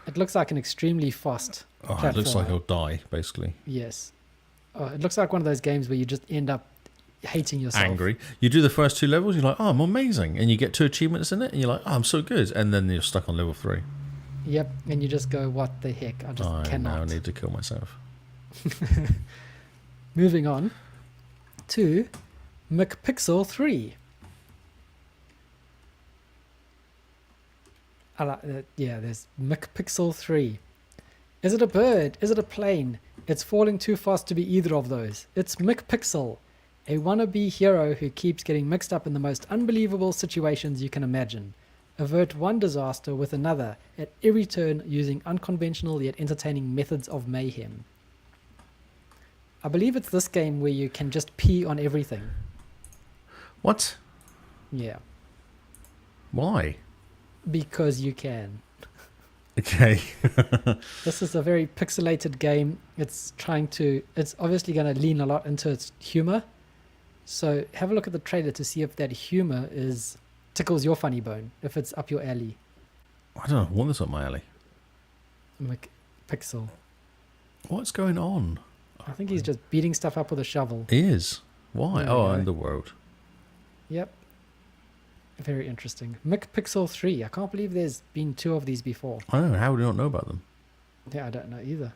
It looks like an extremely fast Oh, it looks like platformer. he'll die, basically. Yes. It looks like one of those games where you just end up hating yourself. Angry. You do the first 2 levels, you're like, oh, I'm amazing. And you get 2 achievements in it, and you're like, oh, I'm so good. And then you're stuck on level 3. Yep, and you just go, what the heck? I just I cannot. now need to kill myself. Moving on to McPixel 3. There's McPixel 3. Is it a bird? Is it a plane? It's falling too fast to be either of those. It's McPixel, a wannabe hero who keeps getting mixed up in the most unbelievable situations you can imagine. Avert one disaster with another at every turn using unconventional yet entertaining methods of mayhem. I believe it's this game where you can just pee on everything. What? Yeah, Why? because you can. Okay. This is a very pixelated game. It's obviously going to lean a lot into its humor. So have a look at the trailer to see if that humor tickles your funny bone, if it's up your alley. I don't know. I want this up my alley. Pixel. What's going on? I think he's just beating stuff up with a shovel. He is. Why? There we Oh, go. Underworld. Yep. Very interesting. McPixel 3. I can't believe there's been 2 of these before. I don't know. How do you not know about them? Yeah, I don't know either.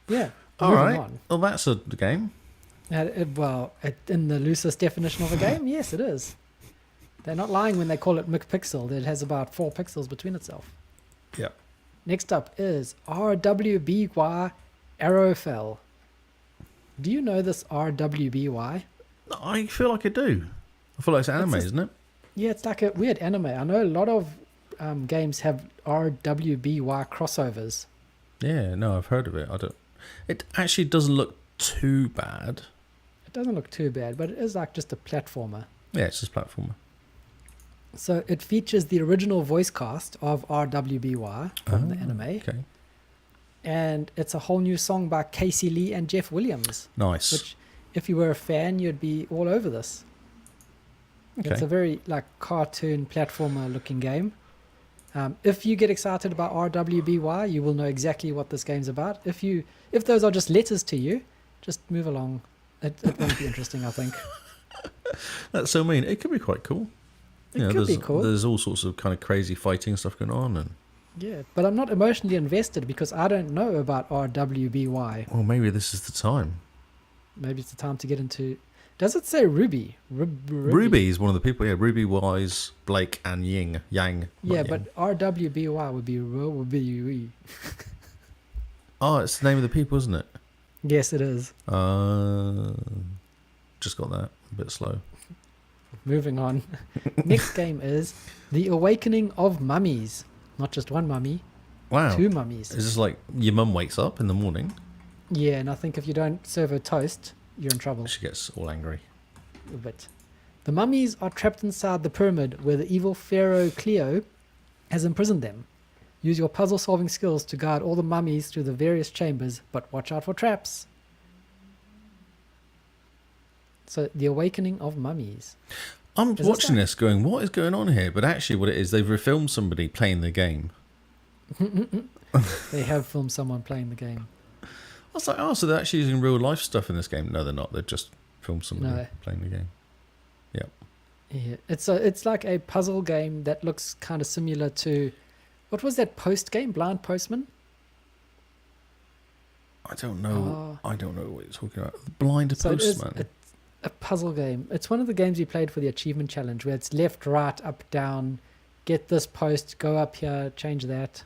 Yeah. All moving right. on. Well, that's a game. In the loosest definition of a game, yes, it is. They're not lying when they call it McPixel. It has about 4 pixels between itself. Yep. Next up is RWBY Arrowfell. Do you know this RWBY? I feel like I do. I feel like it's anime, It's isn't it? Yeah, it's like a weird anime. I know a lot of games have RWBY crossovers. Yeah, no, I've heard of it. It actually doesn't look too bad. It doesn't look too bad, but it is like just a platformer. Yeah, it's just platformer. So it features the original voice cast of RWBY from the anime. Okay. And it's a whole new song by Casey Lee and Jeff Williams. Nice. Which, if you were a fan, you'd be all over this. Okay. It's a very like cartoon platformer looking game. If you get excited about RWBY, you will know exactly what this game's about. If those are just letters to you, just move along. It won't be interesting, I think. That's so mean. It could be quite cool. It could be cool. There's all sorts of kind of crazy fighting stuff going on, and Yeah, but I'm not emotionally invested because I don't know about RWBY. well, maybe this is the time. Maybe it's the time to get into... Does it say Ruby? Ruby is one of the people. Yeah, Ruby, Wise, Blake, and Yang. Yeah, Yang. but RWBY would be Ruby. Oh, it's the name of the people, isn't it? Yes, it is. Just got that. A bit slow. Moving on. Next game is The Awakening of Mummies. Not just one mummy, Wow. 2 mummies. Is this like your mum wakes up in the morning? Yeah, and I think if you don't serve her toast, you're in trouble. She gets all angry. A bit. The mummies are trapped inside the pyramid where the evil pharaoh Cleo has imprisoned them. Use your puzzle-solving skills to guide all the mummies through the various chambers, but watch out for traps. So, The Awakening of Mummies. I'm this watching like- this going, what is going on here? But actually what it is, they've refilmed somebody playing the game. They have filmed someone playing the game. I was like, oh, so they're actually using real life stuff in this game. No, they're not. They've just filmed somebody No. playing the game. Yep. Yeah, it's like a puzzle game that looks kind of similar to... What was that Post game? Blind Postman? I don't know. I don't know what you're talking about. Blind So it is Postman. a puzzle game. It's one of the games you played for the achievement challenge where it's left, right, up, down, get this post, go up here, change that.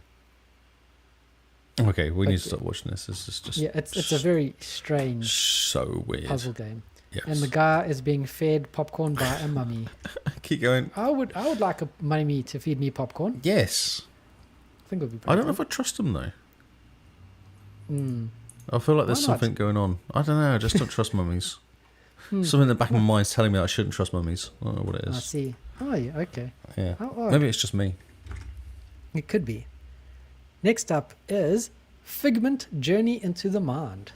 Okay, we But need to stop watching this. This is just Yeah, it's a very strange so weird. puzzle game. Yes. And the guy is being fed popcorn by a mummy. Keep going. I would like a mummy to feed me popcorn. Yes. I think it would be pretty I don't know if cool. I trust them though. Mm. I feel like there's Why not? something going on. I don't know. I just don't trust mummies. Something in the back of my mind's telling me that I shouldn't trust mummies. I don't know what it I is. see. Oh, yeah, okay. Yeah. How odd. Maybe it's just me. It could be. Next up is Figment Journey into the Mind.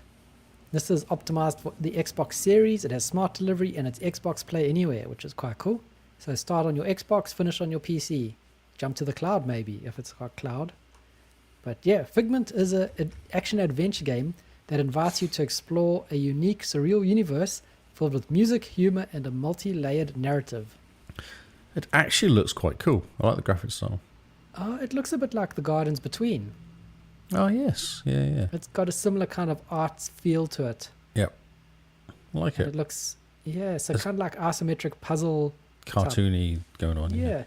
This is optimized for the Xbox Series. It has smart delivery and it's Xbox Play Anywhere, which is quite cool. So start on your Xbox, finish on your PC. Jump to the cloud maybe, if it's got cloud. But yeah, Figment is an action-adventure game that invites you to explore a unique, surreal universe filled with music, humor, and a multi-layered narrative. It actually looks quite cool. I like the graphic style. It looks a bit like The Gardens Between. Oh, yes. Yeah, yeah. It's got a similar kind of art feel to it. Yep. I like And it. it looks, yeah, so It's- kind of like isometric puzzle. Cartoony going on. Yeah.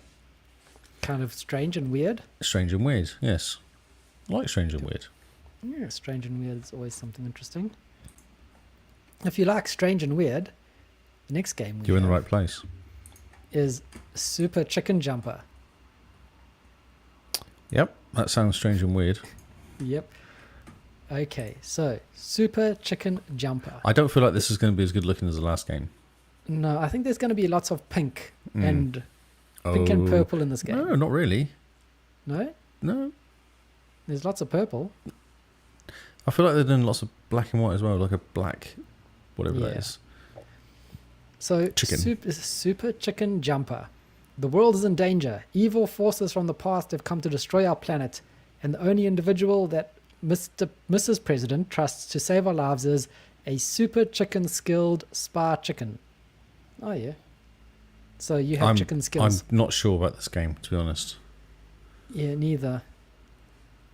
Kind of strange and weird. Strange and weird. Yes. I like strange and weird. Yeah, strange and weird is always something interesting. If you like strange and weird, the next game we You're in the have right place. is Super Chicken Jumper. Yep. That sounds strange and weird. Yep. Okay, so Super Chicken Jumper. I don't feel like this is going to be as good looking as the last game. No, I think there's going to be lots of pink Mm. and pink and purple in this game. No, not really. No? No. There's lots of purple. I feel like they're doing lots of black and white as well, like a black, whatever that Yeah. is. So, Chicken. super chicken jumper. The world is in danger. Evil forces from the past have come to destroy our planet, and the only individual that Mrs. President trusts to save our lives is a super chicken skilled spa chicken. Oh yeah. So you have chicken skills. I'm not sure about this game, to be honest. Yeah, neither.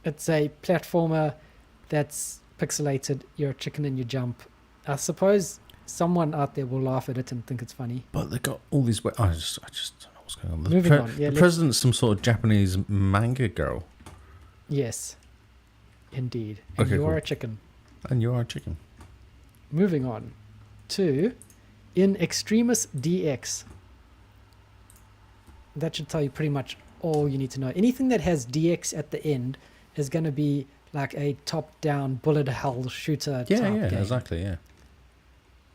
It's a platformer that's pixelated. You're a chicken and you jump. I suppose someone out there will laugh at it and think it's funny. But they got all these. I just don't know what's going on. Moving on. Yeah, the president's some sort of Japanese manga girl, Yes, indeed. And Okay, you are cool. a chicken. and you are a chicken. Moving on to In Extremis DX. That should tell you pretty much all you need to know. Anything that has DX at the end is going to be like a top-down bullet hell shooter Yeah, type yeah, game. exactly, yeah.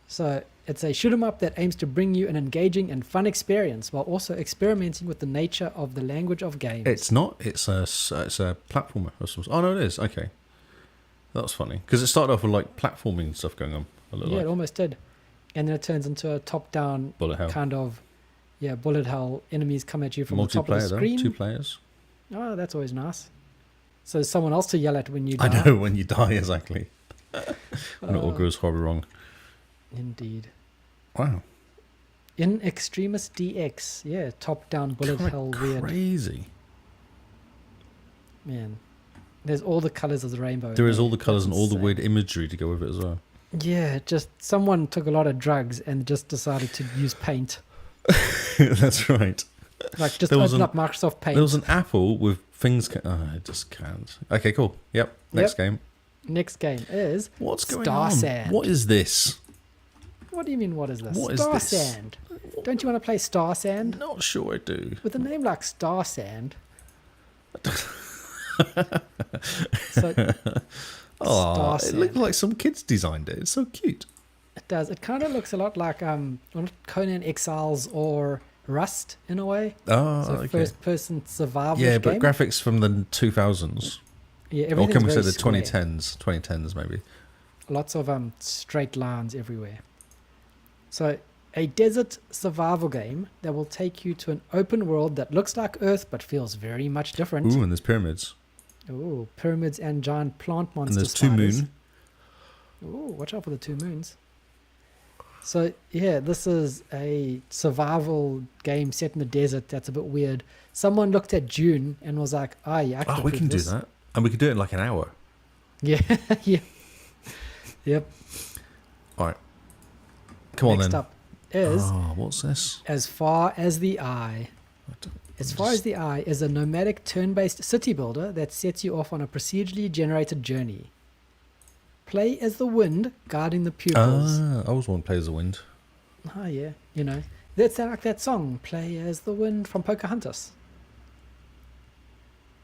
So it's a shoot 'em up that aims to bring you an engaging and fun experience while also experimenting with the nature of the language of games. It's not. It's a platformer or something. Oh no, it is. Okay, that was funny because it started off with like platforming stuff going on. A little yeah, like it almost did. And then it turns into a top-down bullet hell. kind of, bullet hell. Enemies come at you from the top of the Multiplayer though, screen. 2 players. Oh, that's always nice. So there's someone else to yell at when you die. I know when you die exactly. When it all goes horribly wrong. Indeed. Wow, In Extremis DX. Yeah, top-down bullet Kinda hell weird. crazy. Man. There's all the colours of the rainbow. There is there. all the colours and That's all the insane. weird imagery to go with it as well. Yeah, just someone took a lot of drugs and just decided to use paint. That's right. Like, just There was open up Microsoft Paint. There was an apple with things. I just can't. Okay, cool. Yep. Next game. Next game is What's going Star on? Sand. What is this? What do you mean, what is this? What is Star this? Sand. Don't you want to play Star Sand? Not sure I do. With a name like Star Sand. So, Oh, Star it Sand. looks like some kids designed it. It's so cute. It does. It kind of looks a lot like Conan Exiles or Rust in a way. Oh, So okay. first-person survival Yeah, game. but graphics from the 2000s. Yeah, Or everything's can we say very the square. 2010s? 2010s maybe. Lots of straight lines everywhere. So a desert survival game that will take you to an open world that looks like Earth but feels very much different. Ooh, and there's pyramids. Ooh, pyramids and giant plant monster And there's 2 spiders. moon. Ooh, watch out for the 2 moons. So yeah, this is a survival game set in the desert that's a bit weird. Someone looked at Dune and was like, yeah, I can Oh, we approve can do this." that. And we can do it in like an hour. Yeah, yeah. Yep. All right. Come on Next then. up is Oh, what's this? As Far as the Eye. As Far as the Eye is a nomadic turn-based city builder that sets you off on a procedurally generated journey. Play as the wind, guarding the pupils. I always want to play as the wind. Oh yeah, you know. That's like that song, Play as the Wind from Pocahontas.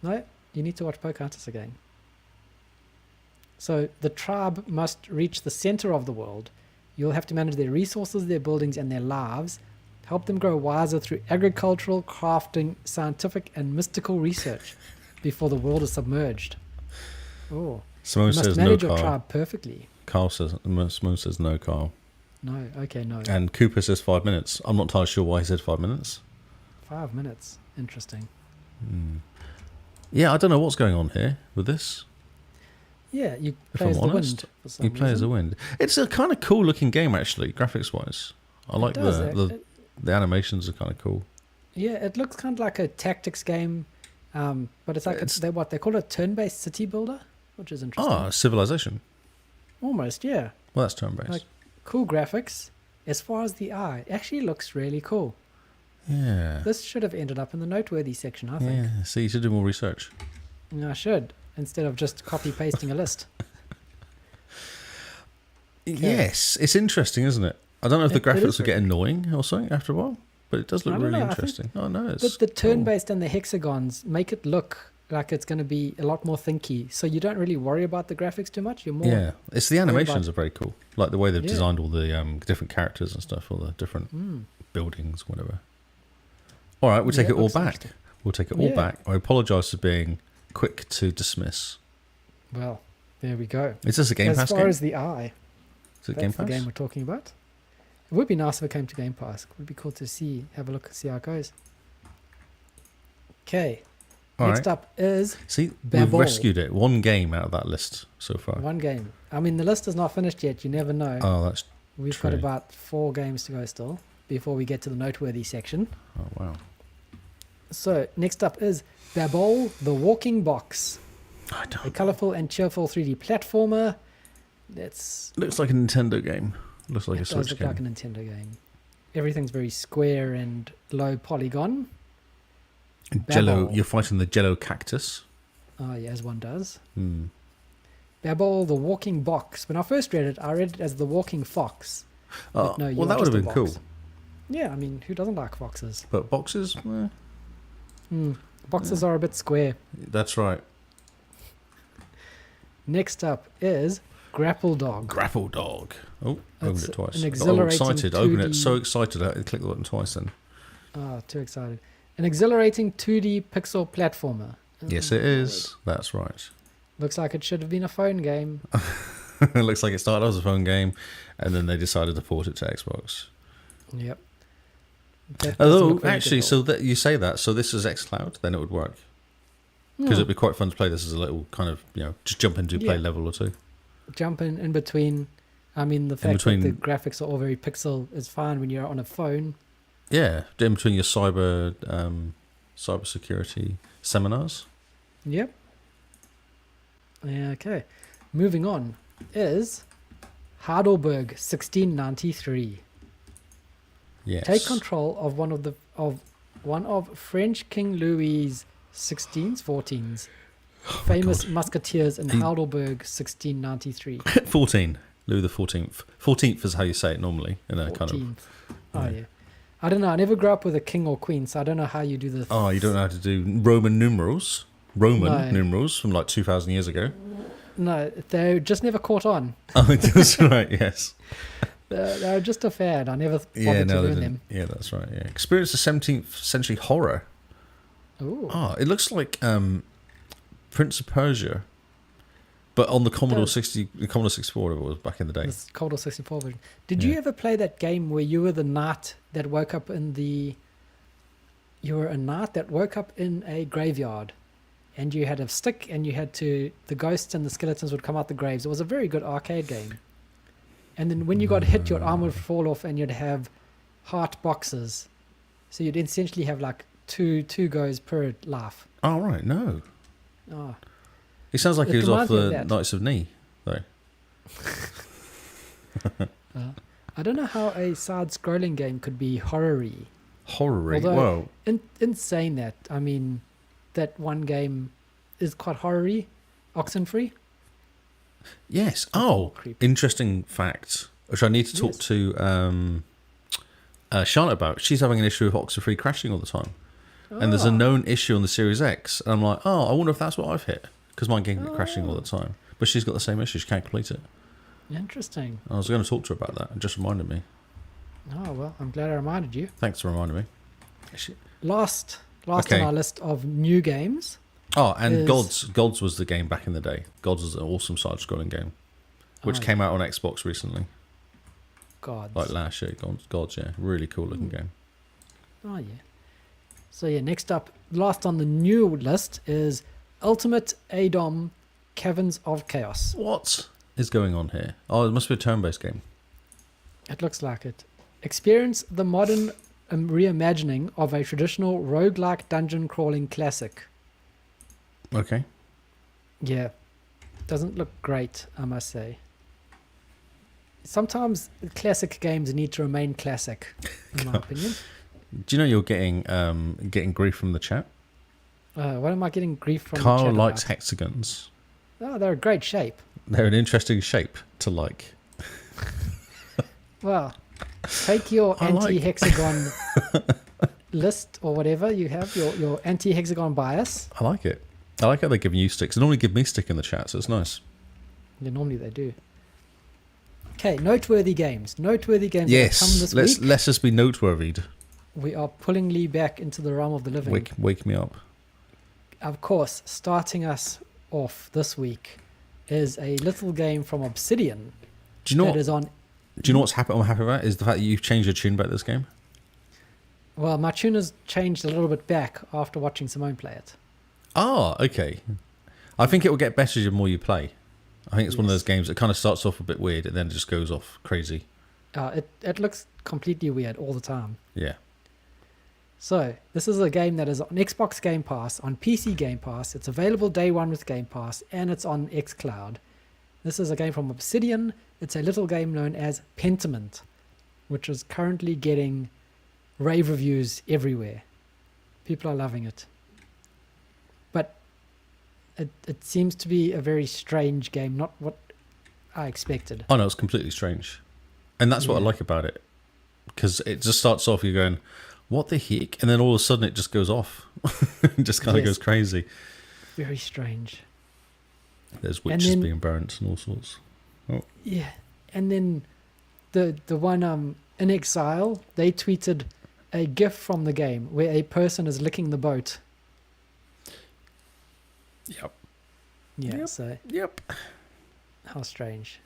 No? You need to watch Pocahontas again. So the tribe must reach the center of the world. You'll have to manage their resources, their buildings, and their lives. Help them grow wiser through agricultural, crafting, scientific, and mystical research before the world is submerged. Oh, Simone you must says no, manage your Carl. tribe perfectly. Carl says, Simone says no, Carl. No, okay, no. And Cooper says 5 minutes. I'm not entirely sure why he said 5 minutes. 5 minutes. Interesting. Yeah, I don't know what's going on here with this. Yeah, you If play I'm as the honest, wind. For some you play as reason. the wind. It's a kind of cool looking game, actually, graphics wise. I like does, the animations are kind of cool. Yeah, it looks kind of like a tactics game, but it's like they call it a turn-based city builder, which is interesting. Ah, Civilization. Almost, yeah. Well, that's turn based. Like cool graphics. As far as the eye, it actually looks really cool. Yeah. This should have ended up in the noteworthy section, I think. Yeah. See, you should do more research. I should, instead of just copy pasting a list. Yes, it's interesting, isn't it? I don't know if the It graphics is will get really annoying or something after a while, but it does look I don't really know, I think interesting. Oh no, it's The cool. turn-based and the hexagons make it look like it's going to be a lot more thinky. So you don't really worry about the graphics too much. You're more Yeah, it's the animations are very cool. Like the way they've Yeah. designed all the different characters and stuff, all the different buildings, whatever. All right, we'll take Yeah, it all looks back. interesting. We'll take it all Yeah. back. I apologise for being quick to dismiss. Well, there we go. Is this a Game As Pass far game? as the eye, Is it that's Game the Pass? game we're talking about. It would be nice if it came to Game Pass. It would be cool to see, have a look and see how it goes. Okay. All Next right. up is See, we've Babel. rescued it. One game out of that list so far. one game. I mean, the list is not finished yet. You never know. Oh, that's We've true. got about 4 games to go still before we get to the noteworthy section. oh wow. So, next up is Babel, the Walking Box, I a don't. colourful and cheerful 3D platformer. That's Looks like a Nintendo game. Looks like it a does Switch look game. like a Nintendo game. Everything's very square and low polygon. Jello. Babel. You're fighting the Jello cactus. Oh, yeah, as one does. Hmm. Babel, the Walking Box. When I first read it, I read it as the Walking Fox. Oh, But no, you well, are that would have just a been cool. box. Yeah, I mean, who doesn't like foxes? But boxes, Boxes are a bit square. that's right. Next up is Grapple Dog. Grapple Dog. Oh, opened That's it twice. an Got all exhilarating excited. Open it. 2D So excited. I had to click the button twice then. Oh, too excited. An exhilarating 2D pixel platformer. Yes, it is. That's right. Looks like it should have been a phone game. It looks like it started as a phone game, and then they decided to port it to Xbox. Yep. That doesn't Although, look very actually, good at so that you say that, so this is xCloud, then it would work. Because all. it'd be quite fun to play this as a little kind of, just jump into play Yeah. level or two. Jump in between. I mean, the fact that the graphics are all very pixel is fine when you're on a phone. Yeah, in between your cyber security seminars. Yep. Okay. Moving on is Heidelberg 1693. Yes. Take control of one of French King Louis's 16s, 14s, famous musketeers in He- Heidelberg 1693. 14. Louis the 14th. 14th is how you say it normally in a kind of. 14th. Oh, yeah. yeah. I don't know. I never grew up with a king or queen, so I don't know how you do the. Oh, you don't know how to do Roman numerals? Roman No. numerals from like 2,000 years ago. No, they just never caught on. Oh, that's right, yes. They're just a fad. I never bothered Yeah, to no, they learn didn't. them. Yeah, that's right, yeah. Experience the 17th century horror. Ooh. Oh, it looks like Prince of Persia, but on the Commodore does. 64, whatever it was back in the day. This Commodore 64 version. Did you Yeah. ever play that game where you were the knight that woke up in the... You were a knight that woke up in a graveyard. And you had a stick and you had to... The ghosts and the skeletons would come out the graves. It was a very good arcade game. And then when you got hit, your arm would fall off and you'd have heart boxes. So you'd essentially have like two goes per life. Oh, right, no. Oh, It sounds like It he was off reminds me of the that. Knights of Knee, though. I don't know how a side-scrolling game could be horror-y. Horror-y. Although- Well, In saying that, I mean, that one game is quite horror-y. Oxenfree. yes. Oh, Creepy. interesting fact, which I need to talk Yes. to Charlotte about. She's having an issue with Oxenfree crashing all the time. And there's a Ah, known issue on the Series X. And I'm like, oh, I wonder if that's what I've hit. Because mine can get crashing all the time. But she's got the same issue. She can't complete it. Interesting. I was going to talk to her about that. It just reminded me. Oh, well, I'm glad I reminded you. Thanks for reminding me. Last Okay. on our list of new games. Oh, and Is- Gods was the game back in the day. Gods was an awesome side-scrolling game. Which Oh, came out on Xbox recently. Gods. Like last year. Gods, yeah. Really cool looking game. Oh, yeah. So, yeah, next up, last on the new list is Ultimate ADOM Caverns of Chaos. What is going on here? Oh, it must be a turn-based game. It looks like it. Experience the modern reimagining of a traditional roguelike dungeon crawling classic. Okay. Yeah. Doesn't look great, I must say. Sometimes classic games need to remain classic, in my opinion. Do you know you're getting grief from the chat? What am I getting grief from? the Carl chat likes about? hexagons. Oh, they're a great shape. They're an interesting shape to like. Well, take your I like- anti-hexagon list or whatever you have, your anti-hexagon bias, I like it. I like how they're giving you sticks. They normally give me stick in the chat, so it's nice. Yeah, normally they do. Okay, noteworthy games. Noteworthy games that come Yes, this let's week. let's just be noteworthy. We are pulling Lee back into the realm of the living. Wake me up. Of course, starting us off this week is a little game from Obsidian. Do you know that what? is on. Do you know what's I'm happy about is the fact that you've changed your tune about this game. Well, my tune has changed a little bit back after watching Simone play it. Ah, okay. I think it will get better the more you play. I think it's one of those Yes. games that kind of starts off a bit weird and then it just goes off crazy. It looks completely weird all the time. Yeah. So, this is a game that is on Xbox Game Pass, on PC Game Pass. It's available day one with Game Pass, and it's on xCloud. This is a game from Obsidian. It's a little game known as Pentiment, which is currently getting rave reviews everywhere. People are loving it. But it seems to be a very strange game, not what I expected. Oh no, it's completely strange. And that's what I Yeah. like about it. Because it just starts off, you're going, what the heck? And then all of a sudden it just goes off. It just kind of Yes. goes crazy. Very strange. There's And witches then- being burnt and all sorts. Yeah. And then the one in Exile, they tweeted a GIF from the game where a person is licking the boat. Yep. Yeah, Yep. so Yep. how strange.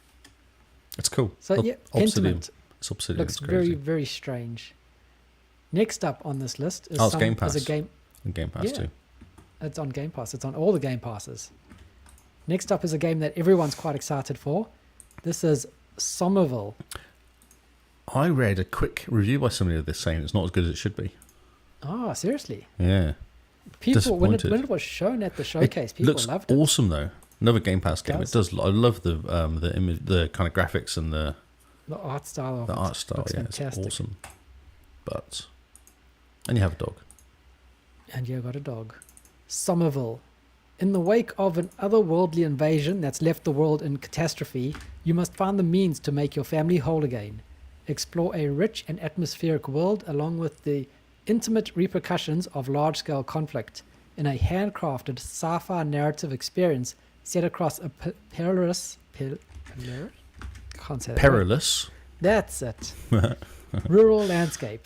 It's cool. So yeah, Obsidian. Pentiment It's Obsidian. looks It's very, crazy. very strange. Next up on this list is, Oh, it's Game is Pass. a game. And Game Pass Yeah. too. It's on Game Pass. It's on all the Game Passes. Next up is a game that everyone's quite excited for. This is Somerville. I read a quick review by somebody of this saying it's not as good as it should be. Oh, seriously? Yeah. People, when Disappointed. it was shown at the showcase, It people looks loved it. awesome though. Another Game Pass game. Does. It does. I love the image, the kind of graphics and the The art style of it art style. looks Yeah, fantastic. it's awesome. But and you have a dog. And you got a dog. Somerville. In the wake of an otherworldly invasion that's left the world in catastrophe, you must find the means to make your family whole again. Explore a rich and atmospheric world along with the intimate repercussions of large-scale conflict in a handcrafted sci-fi narrative experience set across a perilous... Can't say that. Perilous. That's it. Rural landscape.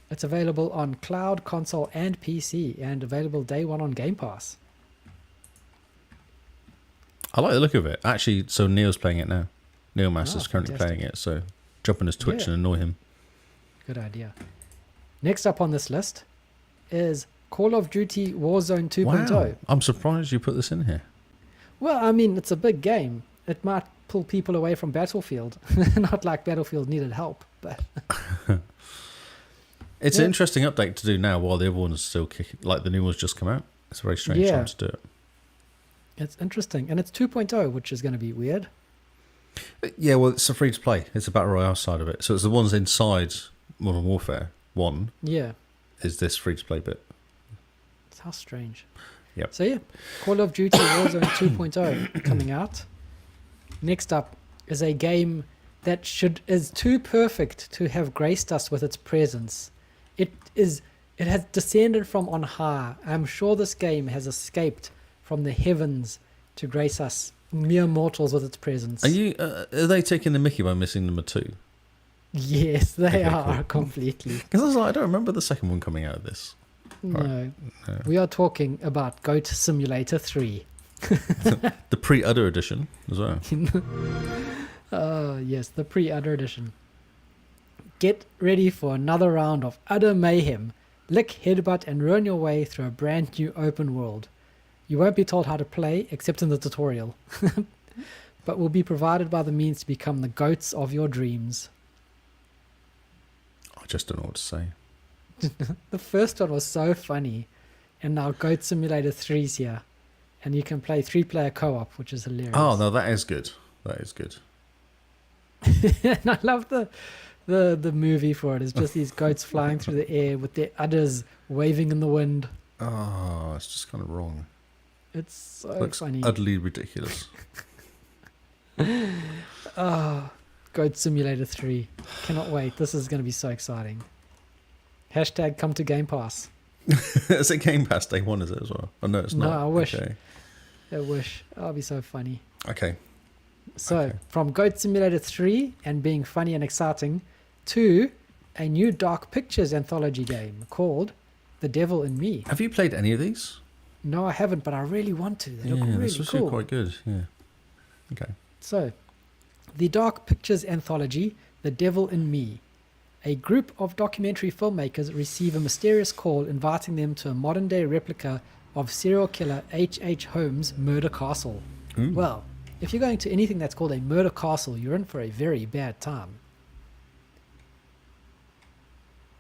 It's available on cloud, console, and PC, and available day one on Game Pass. I like the look of it. Actually, so Neo's playing it now. Neo Master's Oh, currently fantastic. playing it, so jump on his Twitch Yeah. and annoy him. Good idea. Next up on this list is Call of Duty Warzone 2.0. Wow. I'm surprised you put this in here. Well, I mean, it's a big game. It might pull people away from Battlefield. Not like Battlefield needed help, but It's Yeah. an interesting update to do now while the other one's still kicking. Like the new one's just come out. It's a very strange Yeah. time to do it. it's interesting. And it's 2.0, which is going to be weird. Yeah, well, it's a free to play. It's a battle royale side of it. So it's the ones inside Modern Warfare 1 Yeah. is this free to play bit. It's how strange. Yep. So yeah, Call of Duty Warzone 2.0 coming out. Next up is a game that is too perfect to have graced us with its presence. It has descended from on high. I'm sure this game has escaped from the heavens to grace us mere mortals with its presence. Are they taking the mickey by missing number 2? Yes, they Okay, are cool. completely. Because I was like, I don't remember the second one coming out of this. No. No. We are talking about Goat Simulator 3. The pre-udder edition as well. Yes, the pre-udder edition. Get ready for another round of utter mayhem. Lick, headbutt, and ruin your way through a brand new open world. You won't be told how to play, except in the tutorial, but will be provided by the means to become the goats of your dreams. I just don't know what to say. The first one was so funny, and now Goat Simulator 3's here, and you can play 3-player co-op, which is hilarious. Oh, no, that is good. That is good. And I love the movie for it. It's just these goats flying through the air with their udders waving in the wind. Oh, it's just kind of wrong. It's so Looks funny. utterly ridiculous. Oh, Goat Simulator 3. Cannot wait. This is going to be so exciting. Hashtag come to Game Pass. Is it Game Pass day one, is it as well? Oh, no, it's No, not. I wish. Okay. I wish. That'll be so funny. Okay. So, Okay. from Goat Simulator 3 and being funny and exciting to a new Dark Pictures anthology game called The Devil in Me. Have you played any of these? No, I haven't, but I really want to. They look they're really supposed to be cool. quite good. Yeah. Okay. So, the Dark Pictures anthology, The Devil in Me. A group of documentary filmmakers receive a mysterious call inviting them to a modern-day replica of serial killer H.H. Holmes' murder castle. Ooh. Well, if you're going to anything that's called a murder castle, you're in for a very bad time.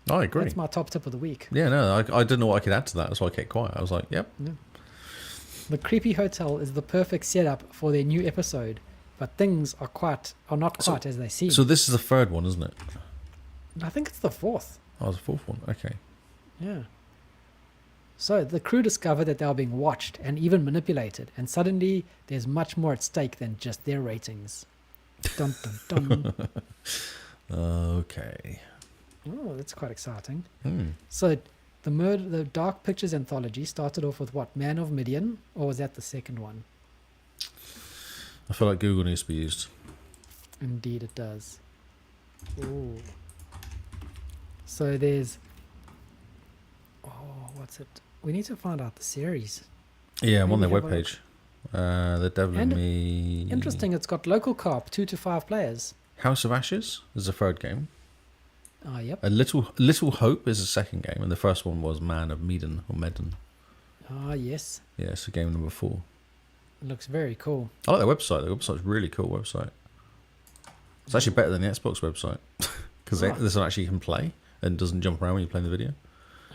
I agree. That's my top tip of the week. Yeah, no, I didn't know what I could add to that. That's why I kept quiet. I was like, yep. The creepy hotel is the perfect setup for their new episode, but things are not quite as they seem. So this is the third one, isn't it? I think it's the fourth. Oh, the fourth one. Okay. Yeah. So the crew discover that they are being watched and even manipulated, and suddenly there's much more at stake than just their ratings. Dun dun dun. Okay. Oh, that's quite exciting. Hmm. So the Dark Pictures anthology started off with what, Man of Midian, or was that the second one? I feel like Google needs to be used. Indeed, it does. Ooh. So there's. Oh, what's it? We need to find out the series. Yeah, I'm on their Maybe have a webpage. The Devil in And Me. Interesting, it's got local co-op, 2 to 5 players. House of Ashes is the third game. Ah, yep. A Little Hope is the second game, and the first one was Man of Medan or Medan. Ah, yes. Yeah, so game number 4. It looks very cool. I like their website. The website's a really cool website. It's actually better than the Xbox website because Oh. this one actually you can play and doesn't jump around when you're playing the video.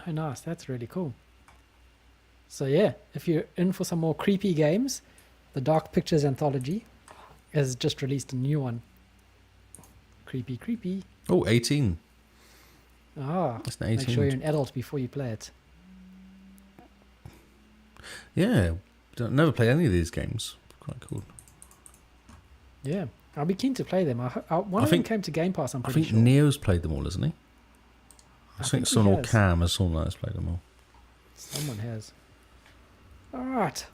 Oh, nice. That's really cool. So yeah, if you're in for some more creepy games, the Dark Pictures anthology has just released a new one. Creepy, creepy. Oh, 18. Ah, That's an make 18. sure you're an adult before you play it. Yeah, never played any of these games. Quite cool. Yeah, I'll be keen to play them. One I of think- them came to Game Pass, I'm I pretty think sure. Neo's played them all, hasn't he? I think he someone or has. Cam or someone like has played them all. Someone has. All right.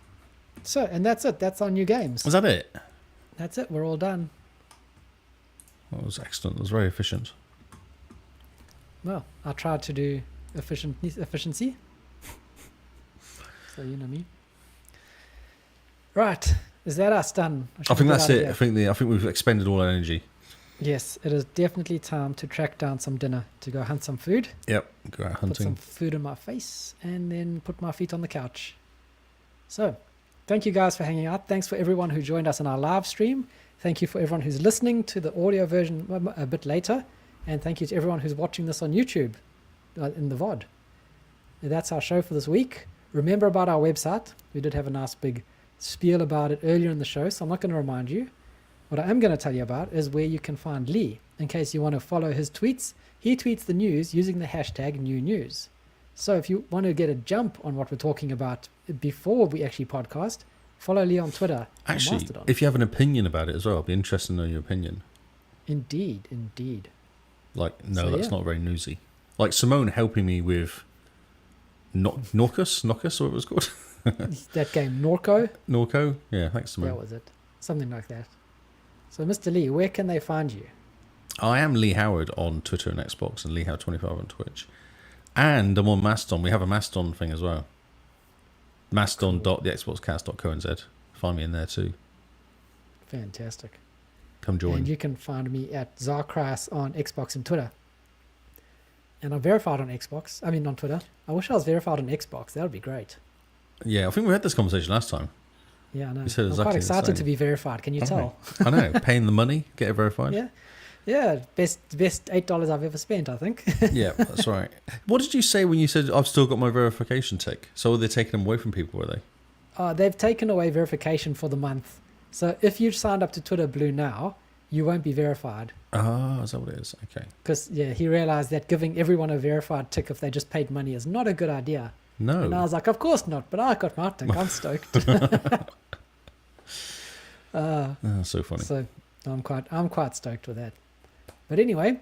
So, and that's it. That's our new games. Was that it? That's it. We're all done. That was excellent. It was very efficient. Well, I tried to do efficiency. So you know me. Right. Is that us done? I Should think we get that's out of it. here? I think we've expended all our energy. Yes, it is definitely time to track down some dinner, to go hunt some food, Yep. Go out put some hunting. food in my face, and then put my feet on the couch. So, thank you guys for hanging out. Thanks for everyone who joined us in our live stream. Thank you for everyone who's listening to the audio version a bit later. And thank you to everyone who's watching this on YouTube in the VOD. That's our show for this week. Remember about our website. We did have a nice big spiel about it earlier in the show, so I'm not going to remind you. What I am going to tell you about is where you can find Lee, in case you want to follow his tweets. He tweets the news using the hashtag #NewNews. So if you want to get a jump on what we're talking about before we actually podcast, follow Lee on Twitter. and Actually, Mastodon. if you have an opinion about it as well, I'd be interested to know your opinion. Indeed, indeed. Like, no, So, that's yeah. not very newsy. Like Simone helping me with Norcus, or it was called. That game, Norco, Norco? Yeah, thanks, Simone. that was it. Something like that. So, Mr. Lee, where can they find you? I am Lee Howard on Twitter and Xbox and Lee Howard25 on Twitch. And I'm on Mastodon. We have a Mastodon thing as well. Mastodon.thexboxcast.co.nz. Find me in there too. Fantastic. Come join. And you can find me at Zarkras on Xbox and Twitter. And I'm verified on on Twitter. I wish I was verified on Xbox. That would be great. Yeah, I think we had this conversation last time. Yeah, I know. You said I'm exactly quite the excited same. to be verified. Can you tell? I know. Paying the money, get it verified. Yeah. Yeah, best $8 I've ever spent, I think. Yeah, that's right. What did you say when you said I've still got my verification tick? So were they taking them away from people, were they? They've taken away verification for the month. So if you signed up to Twitter Blue now, you won't be verified. Ah, is that what it is? Okay. Because, yeah, he realized that giving everyone a verified tick if they just paid money is not a good idea. No. And I was like, of course not, but I got my tick. I'm stoked. So funny. So I'm quite stoked with that. But anyway,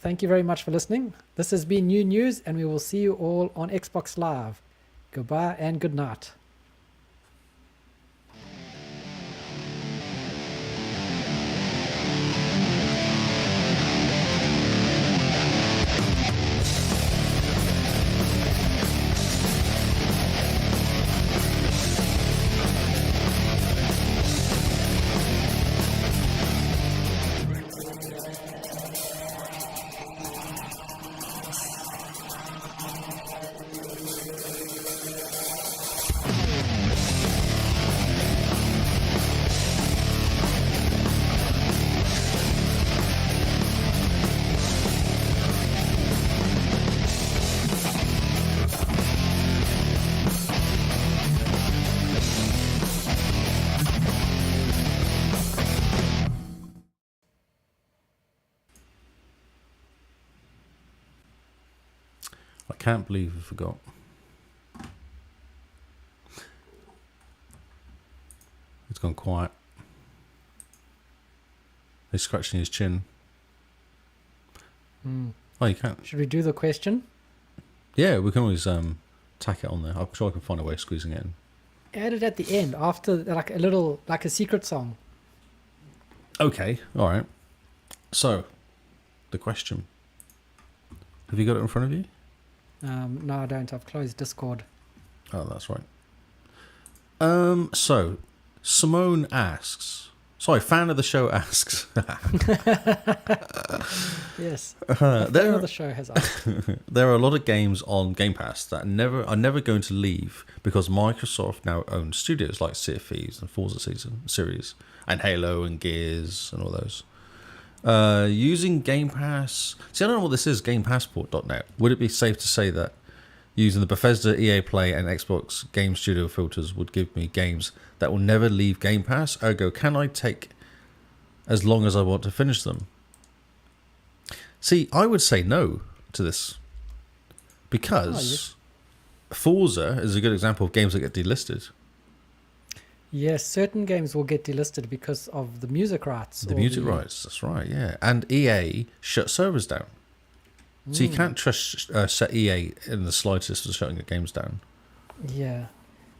thank you very much for listening. This has been New News, and we will see you all on Xbox Live. Goodbye and good night. I can't believe I forgot. It's gone quiet. He's scratching his chin. Oh, you can't. Should we do the question? Yeah, we can always tack it on there. I'm sure I can find a way of squeezing it in. Add it at the end after, like a little, like a secret song. Okay, all right. So, the question. Have you got it in front of you? No, I don't. I've closed Discord. Oh, that's right. So, Simone asks... Sorry, fan of the show asks... Yes. There the show has asked. There are a lot of games on Game Pass that are never going to leave because Microsoft now owns studios like Sea of Thieves and Forza series and Halo and Gears and all those. Using Game Pass... See, I don't know what this is, GamePassport.net. Would it be safe to say that using the Bethesda, EA Play and Xbox Game Studio filters would give me games that will never leave Game Pass? Ergo, can I take as long as I want to finish them? See, I would say no to this because Forza is a good example of games that get delisted. Yes, certain games will get delisted because of the music rights. The music rights, that's right, yeah. And EA shut servers down. So you can't trust set EA in the slightest for shutting the games down. Yeah.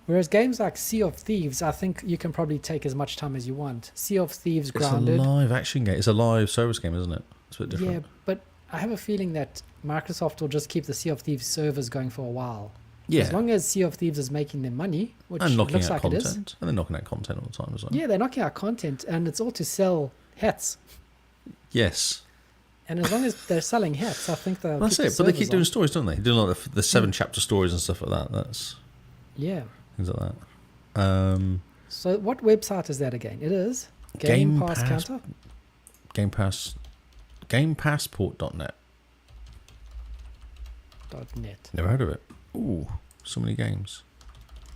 Whereas games like Sea of Thieves, I think you can probably take as much time as you want. Sea of Thieves Grounded. It's a live action game. It's a live service game, isn't it? It's a bit different. Yeah, but I have a feeling that Microsoft will just keep the Sea of Thieves servers going for a while. Yeah. As long as Sea of Thieves is making them money, which and knocking looks out like it content. is. And they're knocking out content all the time as well. Yeah, they're knocking out content, and it's all to sell hats. Yes. And as long as they're selling hats, I think they'll That's keep it. the But they keep servers doing on. stories, don't they? Doing like the 7-chapter stories and stuff like that. That's Yeah. things like that. So what website is that again? It is Game Pass Counter? Game Pass. GamePassport.net. .net. Never heard of it. Ooh, so many games.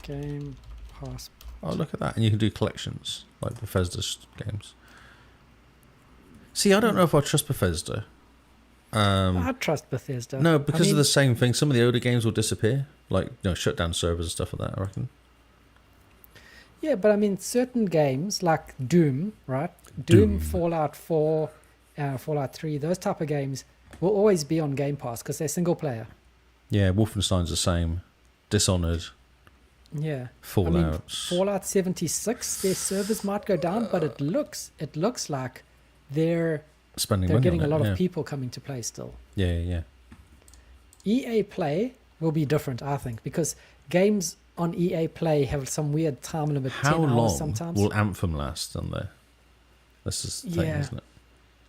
Game Pass. Oh, look at that. And you can do collections, like Bethesda's games. See, I don't know if I trust Bethesda. I trust Bethesda. No, because of the same thing. Some of the older games will disappear. Like, shut down servers and stuff like that, I reckon. Yeah, but I mean, certain games like Doom, right? Doom. Fallout 4, Fallout 3, those type of games will always be on Game Pass because they're single player. Yeah, Wolfenstein's the same. Dishonored. Yeah. Fallout. I mean, Fallout 76, their servers might go down, but it looks like they're spending money getting on a lot it, of people coming to play still. Yeah. EA Play will be different, I think, because games on EA Play have some weird time limit. How 10 hours long sometimes. will Anthem last on there? That's the thing, isn't it?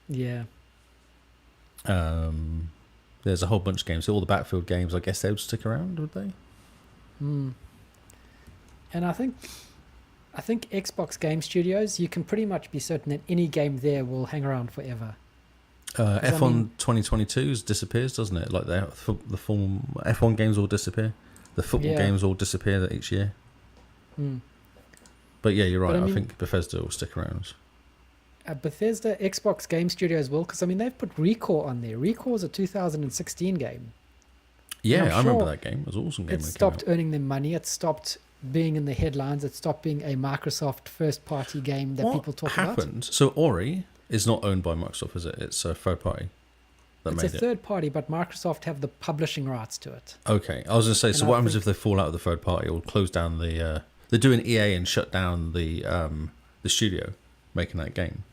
Yeah. There's a whole bunch of games. All the Battlefield games, I guess they would stick around, would they? And I think Xbox Game Studios, you can pretty much be certain that any game there will hang around forever. F1 2022 disappears, doesn't it? Like the F1 games all disappear. The football games all disappear each year. But yeah, you're right. I think Bethesda will stick around. Bethesda, Xbox Game Studios will, because I mean they've put Recore on there. Recore is a 2016 game. Yeah, I remember that game. It was an awesome game. It stopped earning them money. It stopped being in the headlines. It stopped being a Microsoft first-party game that people talk about. So Ori is not owned by Microsoft, is it? It's a third party. that It's made a it. third party, but Microsoft have the publishing rights to it. Okay, I was going to say. So And what I happens think- if they fall out of the third party or close down the? They're doing EA and shut down the studio making that game.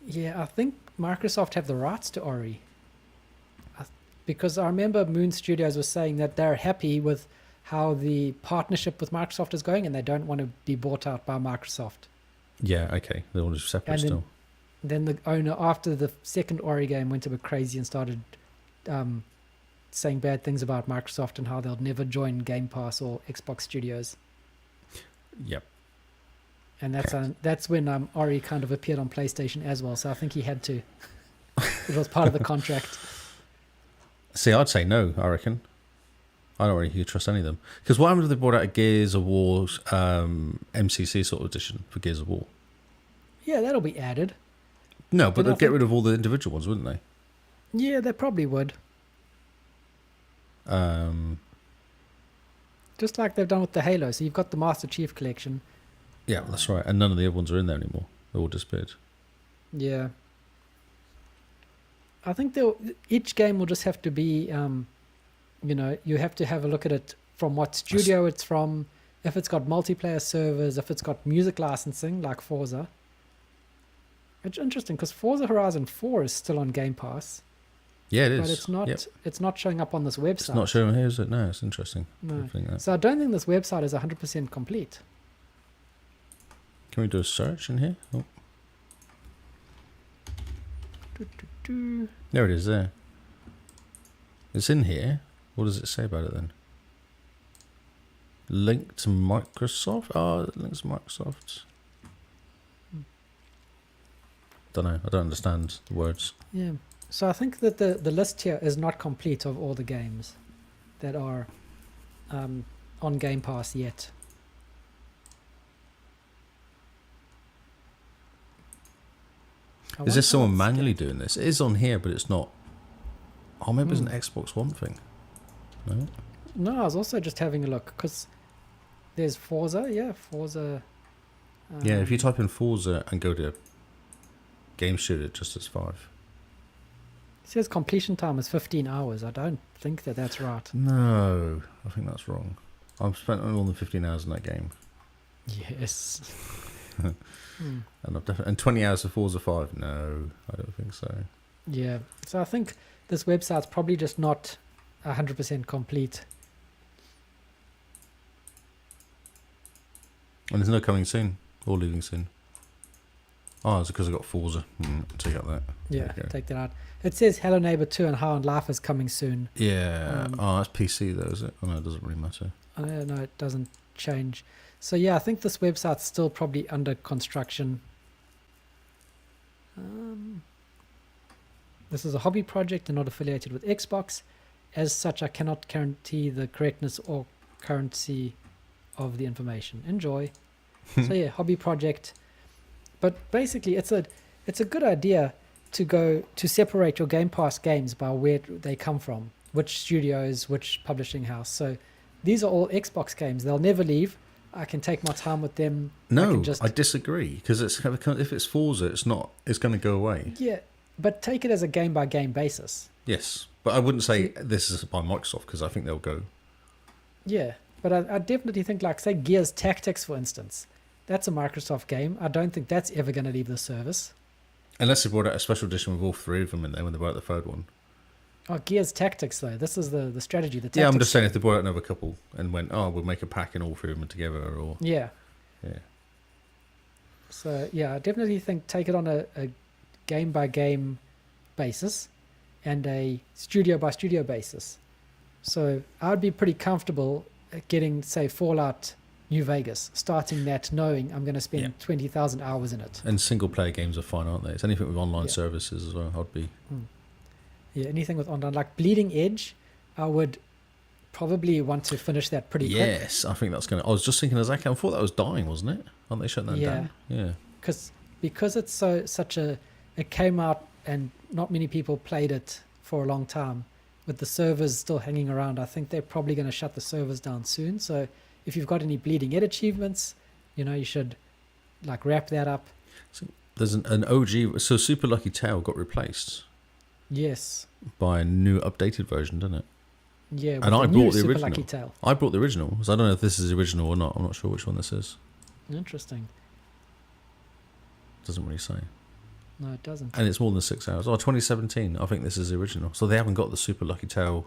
Yeah, I think Microsoft have the rights to Ori. Because I remember Moon Studios was saying that they're happy with how the partnership with Microsoft is going and they don't want to be bought out by Microsoft. Yeah. Okay. They're all just separate And still. then the owner, after the second Ori game, went a bit crazy and started saying bad things about Microsoft and how they'll never join Game Pass or Xbox Studios. Yep. And that's when Ori kind of appeared on PlayStation as well. So I think he had to. It was part of the contract. See, I'd say no. I reckon. I don't really trust any of them. Because what happens if they brought out a Gears of War MCC sort of edition for Gears of War? Yeah, that'll be added. No, but Then I they'd get think- rid of all the individual ones, wouldn't they? Yeah, they probably would. Just like they've done with the Halo. So you've got the Master Chief Collection. Yeah, that's right. And none of the other ones are in there anymore. They're all disappeared. Yeah. I think each game will just have to be, you have to have a look at it from what studio it's from, if it's got multiplayer servers, if it's got music licensing like Forza. It's interesting because Forza Horizon 4 is still on Game Pass, Yeah, it is. but it's not. Yep. It's not showing up on this website. It's not showing here, is it? No, it's interesting. No. I think that. So I don't think this website is 100% complete. Can we do a search in here? Oh, there it is there. It's in here. What does it say about it then? Link to Microsoft? Oh, links to Microsoft. Don't know. I don't understand the words. Yeah. So I think that the list here is not complete of all the games that are on Game Pass yet. Is this someone manually doing this? It is on here, but it's not. Oh, maybe it's an Xbox One thing. No? No, I was also just having a look because there's Forza. Yeah, Forza. Yeah, if you type in Forza and go to Game Studio, it just says 5. It says completion time is 15 hours. I don't think that's right. No, I think that's wrong. I've spent more than 15 hours in that game. Yes. And I've definitely, and 20 hours of Forza 5? No, I don't think so. Yeah. So I think this website's probably just not 100% complete. And there's no coming soon or leaving soon. Oh, it's because I got Forza. Take out that. Yeah, There you go. take that out. It says Hello Neighbor 2 and How and Life is coming soon. Yeah. That's PC though, is it? Oh no, it doesn't really matter. No, it doesn't change. So yeah, I think this website's still probably under construction. This is a hobby project and not affiliated with Xbox. As such, I cannot guarantee the correctness or currency of the information. Enjoy. So yeah, hobby project. But basically, it's a good idea to separate your Game Pass games by where they come from, which studios, which publishing house. So these are all Xbox games. They'll never leave. I can take my time with them. No, can I disagree because if it's Forza, it's going to go away. Yeah, but take it as a game by game basis. Yes, but I wouldn't say this is by Microsoft because I think they'll go. Yeah, but I definitely think, like, say, Gears Tactics, for instance. That's a Microsoft game. I don't think that's ever going to leave the service. Unless they brought out a special edition with all 3 of them in there when they brought out the 3rd one. Oh, Gears Tactics, though. This is the strategy. The Yeah, I'm tactics just saying game. if they brought out another couple and went, oh, we'll make a pack and all 3 of them together, or Yeah. yeah. So, yeah, I definitely think take it on a game by game basis and a studio by studio basis. So I'd be pretty comfortable getting, say, Fallout New Vegas, starting that knowing I'm going to spend 20,000 hours in it. And single player games are fine, aren't they? It's anything with online Yeah. services as well. I'd be. Yeah, anything with online, like Bleeding Edge, I would probably want to finish that pretty quick. Yes, I think that's going to. I was just thinking, I thought that was dying, wasn't it? Aren't they shutting that down? Yeah. Because it's it came out and not many people played it for a long time. With the servers still hanging around, I think they're probably going to shut the servers down soon. So if you've got any Bleeding Edge achievements, you should like wrap that up. There's an OG. So Super Lucky Tail got replaced. Yes. by a new updated version, doesn't it? Yeah. With And I the new brought the Super original. Lucky Tail. I brought the original, so I don't know if this is the original or not. I'm not sure which one this is. Interesting. Doesn't really say. No, it doesn't. And it's more than 6 hours. Oh, 2017. I think this is the original. So they haven't got the Super Lucky Tail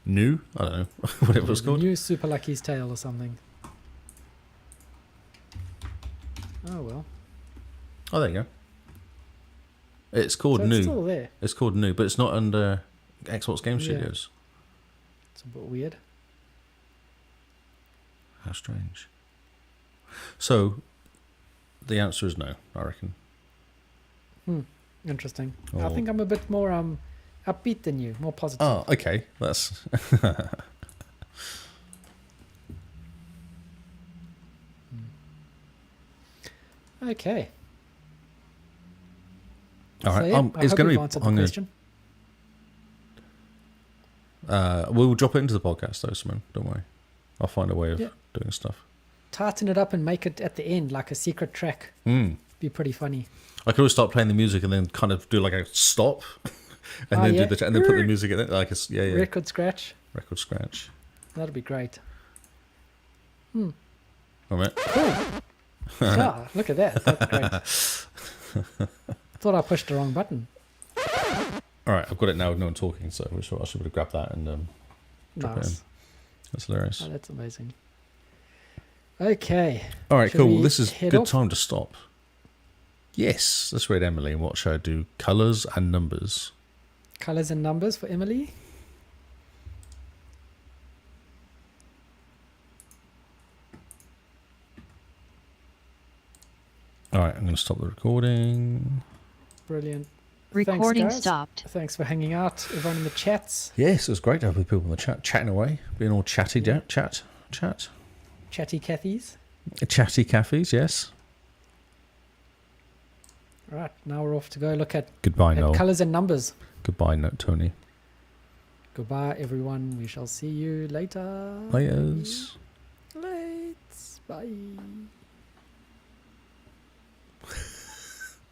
new. I don't know. Whatever it's The called. New Super Lucky's Tail or something. Oh, well. Oh, there you go. It's called So new. it's still there. It's called new, but it's not under Xbox Game Yeah. Studios. It's a bit weird. How strange. So, the answer is no, I reckon. Interesting. Oh. I think I'm a bit more upbeat than you, more positive. Oh, okay. That's... Okay. All right. So, yeah, I It's hope going we've to be... answered the I'm gonna, question. we'll drop it into the podcast, though, Simon. Don't worry. I'll find a way of Yeah. doing stuff. Tighten it up and make it at the end like a secret track. Mm. Be pretty funny. I could always start playing the music and then kind of do like a stop, and then yeah. do the and then put the music in it like yeah. Record scratch. Record scratch. That'd be great. All right. Ah, look at that. That's great. Thought I pushed the wrong button. All right. I've got it now with no one talking, so I should have grabbed that and drop it in. Nice. That's hilarious. Oh, that's amazing. Okay. All right. Should Cool. we This is head good off? time to stop. Yes. Let's read Emily and watch her do colours and numbers. Colors and numbers for Emily. All right. I'm going to stop the recording. Brilliant. Recording Thanks, guys. stopped. Thanks for hanging out, everyone in the chats. Yes, it was great to have people in the chat, chatting away, being all chatty, chat. Chatty Cathy's. Chatty cafes, yes. Right, now we're off to go look at Goodbye, Noel. colors and numbers. Goodbye, Tony. Goodbye, everyone. We shall see you later. Layers. Lates. Bye.